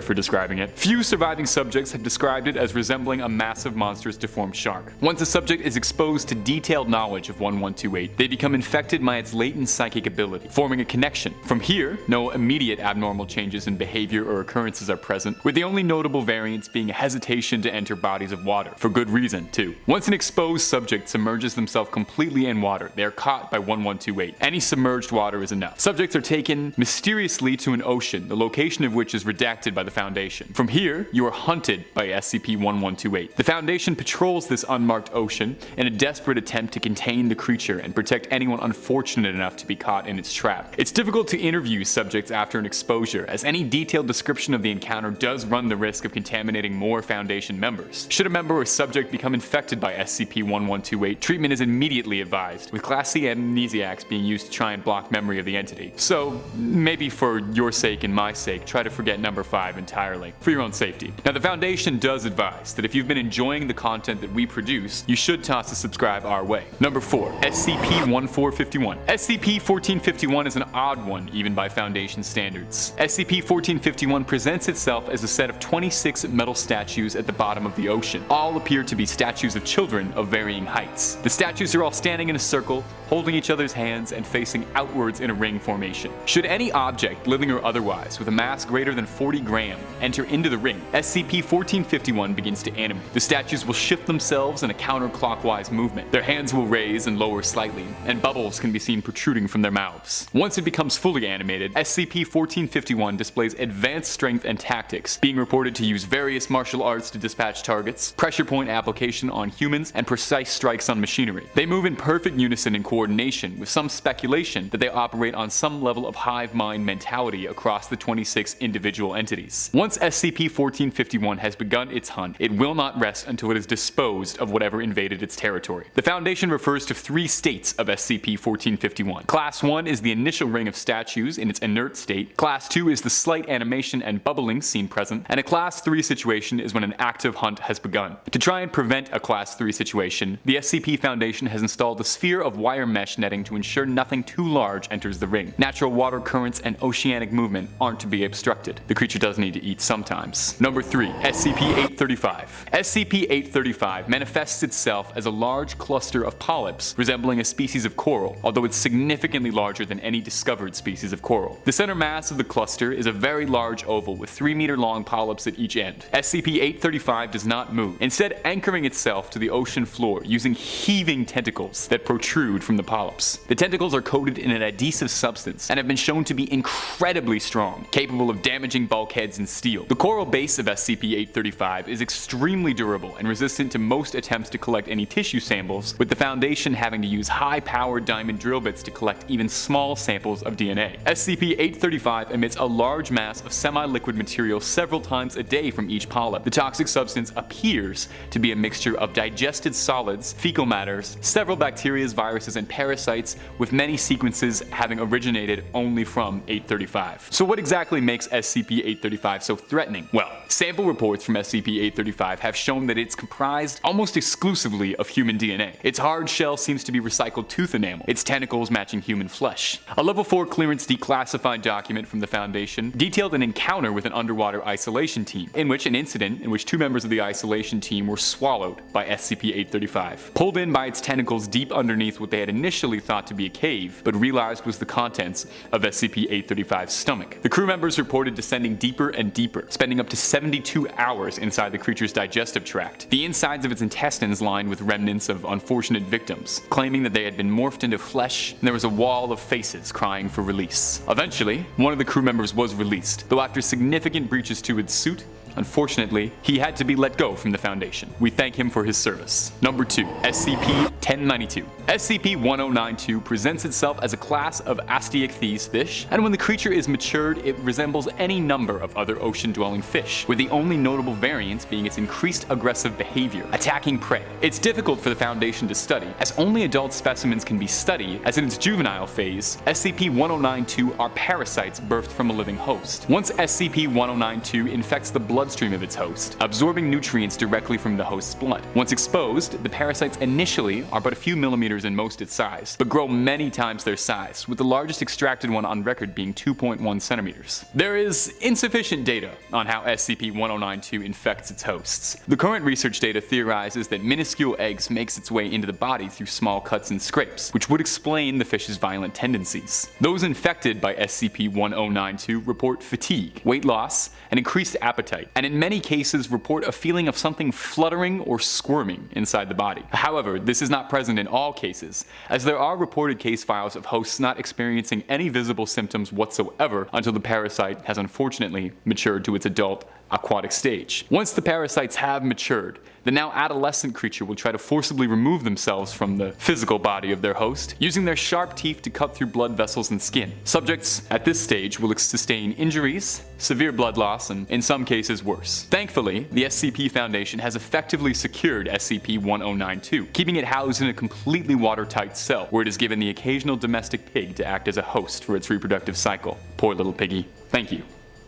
for describing it. Few surviving subjects have described it as resembling a massive, monstrous, deformed shark. Once a subject is exposed to detailed knowledge of 1128, they become infected by its latent psychic ability, forming a connection. From here, no immediate abnormal changes in behavior or occurrences are present, with the only notable variance being a hesitation to enter bodies of water, for good reason, too. Once an exposed subject submerges themselves completely in water, they are caught by 1128. Any submerged water is enough. Subjects are taken mysteriously to an ocean, the location of which is redacted by the Foundation. From here, you are hunted by SCP-1128. The Foundation patrols this unmarked ocean in a desperate attempt to contain the creature and protect anyone unfortunate enough to be caught in its trap. It's difficult to interview subjects after an exposure, as any detailed description of the encounter does run the risk of contaminating more Foundation members. Should a member or subject become infected by SCP-1128, treatment is immediately advised, with Class C amnesiacs being used to try and block memory of the entity. So, maybe for your sake and my sake, try to forget number 5 entirely, for your own safety. Now, the Foundation does advise that if you've been enjoying the content that we produce, you should toss a subscribe our way. Number 4, SCP-1451. SCP-1451 is an odd one, even by Foundation standards. SCP-1451 presents itself as a set of 26 metal statues at the bottom of the ocean. All appear to be statues of children of varying heights. The statues are all standing in a circle, holding each other's hands and facing outwards in a ring formation. Should any object, living or otherwise, with a mass greater than 40 grams enter into the ring, SCP-1451 begins to animate. The statues will shift themselves in a counterclockwise movement. Their hands will raise and lower slightly, and bubbles can be seen protruding from their mouths. Once it becomes fully animated, SCP-1451 displays advanced strength and tactics, being reported to use various martial arts to dispatch targets, pressure point application on humans, and precise strikes on machinery. They move in perfect unison and coordination, with some speculation that they operate on some level of hive mind mentality across the 26 individual entities. Once SCP-1451 has begun its hunt, it will not rest until it is disposed of whatever invaded its territory. The Foundation refers to 3 states of SCP-1451. Class 1 is the initial ring of statues in its inert state, Class 2 is the slight animation and bubbling seen present, and a Class 3 situation is when an active hunt has begun. To try and prevent a Class 3 situation, the SCP Foundation has installed a sphere of wire mesh netting to ensure nothing too large enters the ring. Natural water currents and oceanic movement aren't to be obstructed. The creature does need to eat sometimes. Number 3, SCP-835. SCP-835 manifests itself as a large cluster of polyps resembling a species of coral, although it's significantly larger than any discovered species of coral. The center mass of the cluster is a very large oval with 3-meter-long polyps at each end. SCP-835 does not move, instead anchoring itself to the ocean floor using heaving tentacles that protrude from the polyps. The tentacles are coated in an adhesive substance and have been shown to be incredibly strong, capable of damaging bulkheads and steel. The coral base of SCP-835 is extremely durable and resistant to most attempts to collect any tissue samples, with the Foundation having to use high-powered diamond drill bits to collect even small samples of DNA. SCP-835 emits a large mass of semi-liquid material several times a day from each polyp. The toxic substance appears to be a mixture of digested solids, fecal matters, several bacteria, viruses, and parasites, with many sequences having originated only from 835. So what exactly makes SCP-835 so threatening? Well, sample reports from SCP-835 have shown that it's comprised almost exclusively of human DNA. Its hard shell seems to be recycled tooth enamel, its tentacles matching human flesh. A Level 4 clearance declassified document from the Foundation detailed an encounter with an underwater isolation team, in which an incident in which 2 members of the isolation team were swallowed by SCP-835, pulled in by its tentacles deep underneath what they had initially thought to be a cave, but realized was the contents of SCP-835's stomach. The crew members reported descending deeper and deeper, spending up to 72 hours inside the creature's digestive tract, the insides of its intestines lined with remnants of unfortunate victims, claiming that they had been morphed into flesh, and there was a wall of faces crying for release. Eventually, one of the crew members was released, though after significant breaches to its suit, unfortunately, he had to be let go from the Foundation. We thank him for his service. Number 2, SCP-1092. SCP-1092 presents itself as a class of Asteichthyes fish, and when the creature is matured, it resembles any number of other ocean-dwelling fish, with the only notable variance being its increased aggressive behavior, attacking prey. It's difficult for the Foundation to study, as only adult specimens can be studied, as in its juvenile phase, SCP-1092 are parasites birthed from a living host. Once SCP-1092 infects the bloodstream of its host, absorbing nutrients directly from the host's blood. Once exposed, the parasites initially are but a few millimeters in most its size, but grow many times their size, with the largest extracted one on record being 2.1 centimeters. There is insufficient data on how SCP-1092 infects its hosts. The current research data theorizes that minuscule eggs makes its way into the body through small cuts and scrapes, which would explain the fish's violent tendencies. Those infected by SCP-1092 report fatigue, weight loss, and increased appetite, and in many cases report a feeling of something fluttering or squirming inside the body. However, this is not present in all cases, as there are reported case files of hosts not experiencing any visible symptoms whatsoever until the parasite has unfortunately matured to its adult aquatic stage. Once the parasites have matured, the now adolescent creature will try to forcibly remove themselves from the physical body of their host, using their sharp teeth to cut through blood vessels and skin. Subjects at this stage will sustain injuries, severe blood loss, and in some cases worse. Thankfully, the SCP Foundation has effectively secured SCP-1092, keeping it housed in a completely watertight cell, where it is given the occasional domestic pig to act as a host for its reproductive cycle. Poor little piggy. Thank you,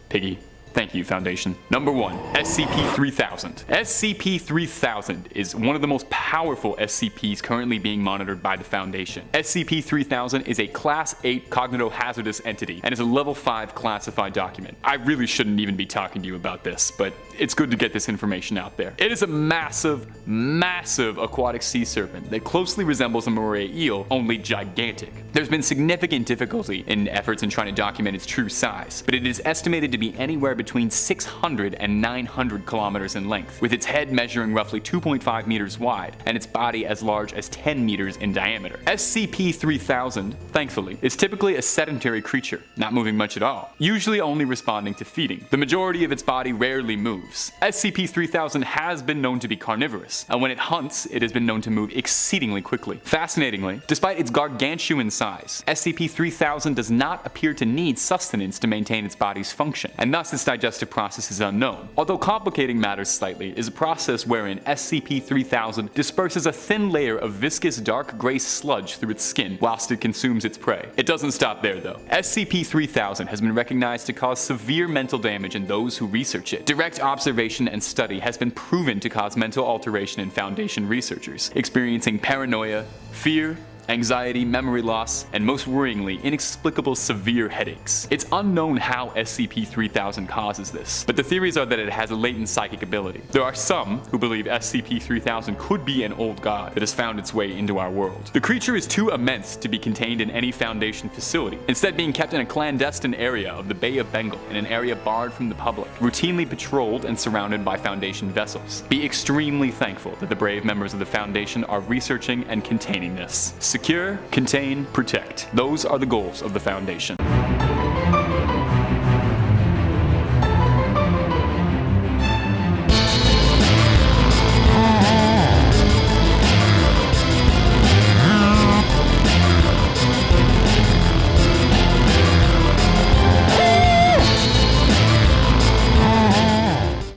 piggy. Thank you, Foundation. Number 1. SCP-3000. SCP-3000 is one of the most powerful SCPs currently being monitored by the Foundation. SCP-3000 is a Class 8 cognitohazardous entity and is a Level 5 classified document. I really shouldn't even be talking to you about this, but it's good to get this information out there. It is a massive aquatic sea serpent that closely resembles a moray eel, only gigantic. There's been significant difficulty in efforts in trying to document its true size, but it is estimated to be anywhere between 600 and 900 kilometers in length, with its head measuring roughly 2.5 meters wide and its body as large as 10 meters in diameter. SCP-3000, thankfully, is typically a sedentary creature, not moving much at all, usually only responding to feeding. The majority of its body rarely moves. SCP-3000 has been known to be carnivorous, and when it hunts, it has been known to move exceedingly quickly. Fascinatingly, despite its gargantuan size, SCP-3000 does not appear to need sustenance to maintain its body's function, and thus its digestive process is unknown. Although complicating matters slightly is a process wherein SCP-3000 disperses a thin layer of viscous dark gray sludge through its skin whilst it consumes its prey. It doesn't stop there though. SCP-3000 has been recognized to cause severe mental damage in those who research it. Direct observation and study has been proven to cause mental alteration in Foundation researchers, experiencing paranoia, fear, anxiety, memory loss, and most worryingly, inexplicable severe headaches. It's unknown how SCP-3000 causes this, but the theories are that it has a latent psychic ability. There are some who believe SCP-3000 could be an old god that has found its way into our world. The creature is too immense to be contained in any Foundation facility, instead being kept in a clandestine area of the Bay of Bengal, in an area barred from the public, routinely patrolled and surrounded by Foundation vessels. Be extremely thankful that the brave members of the Foundation are researching and containing this. Secure, contain, protect. Those are the goals of the Foundation.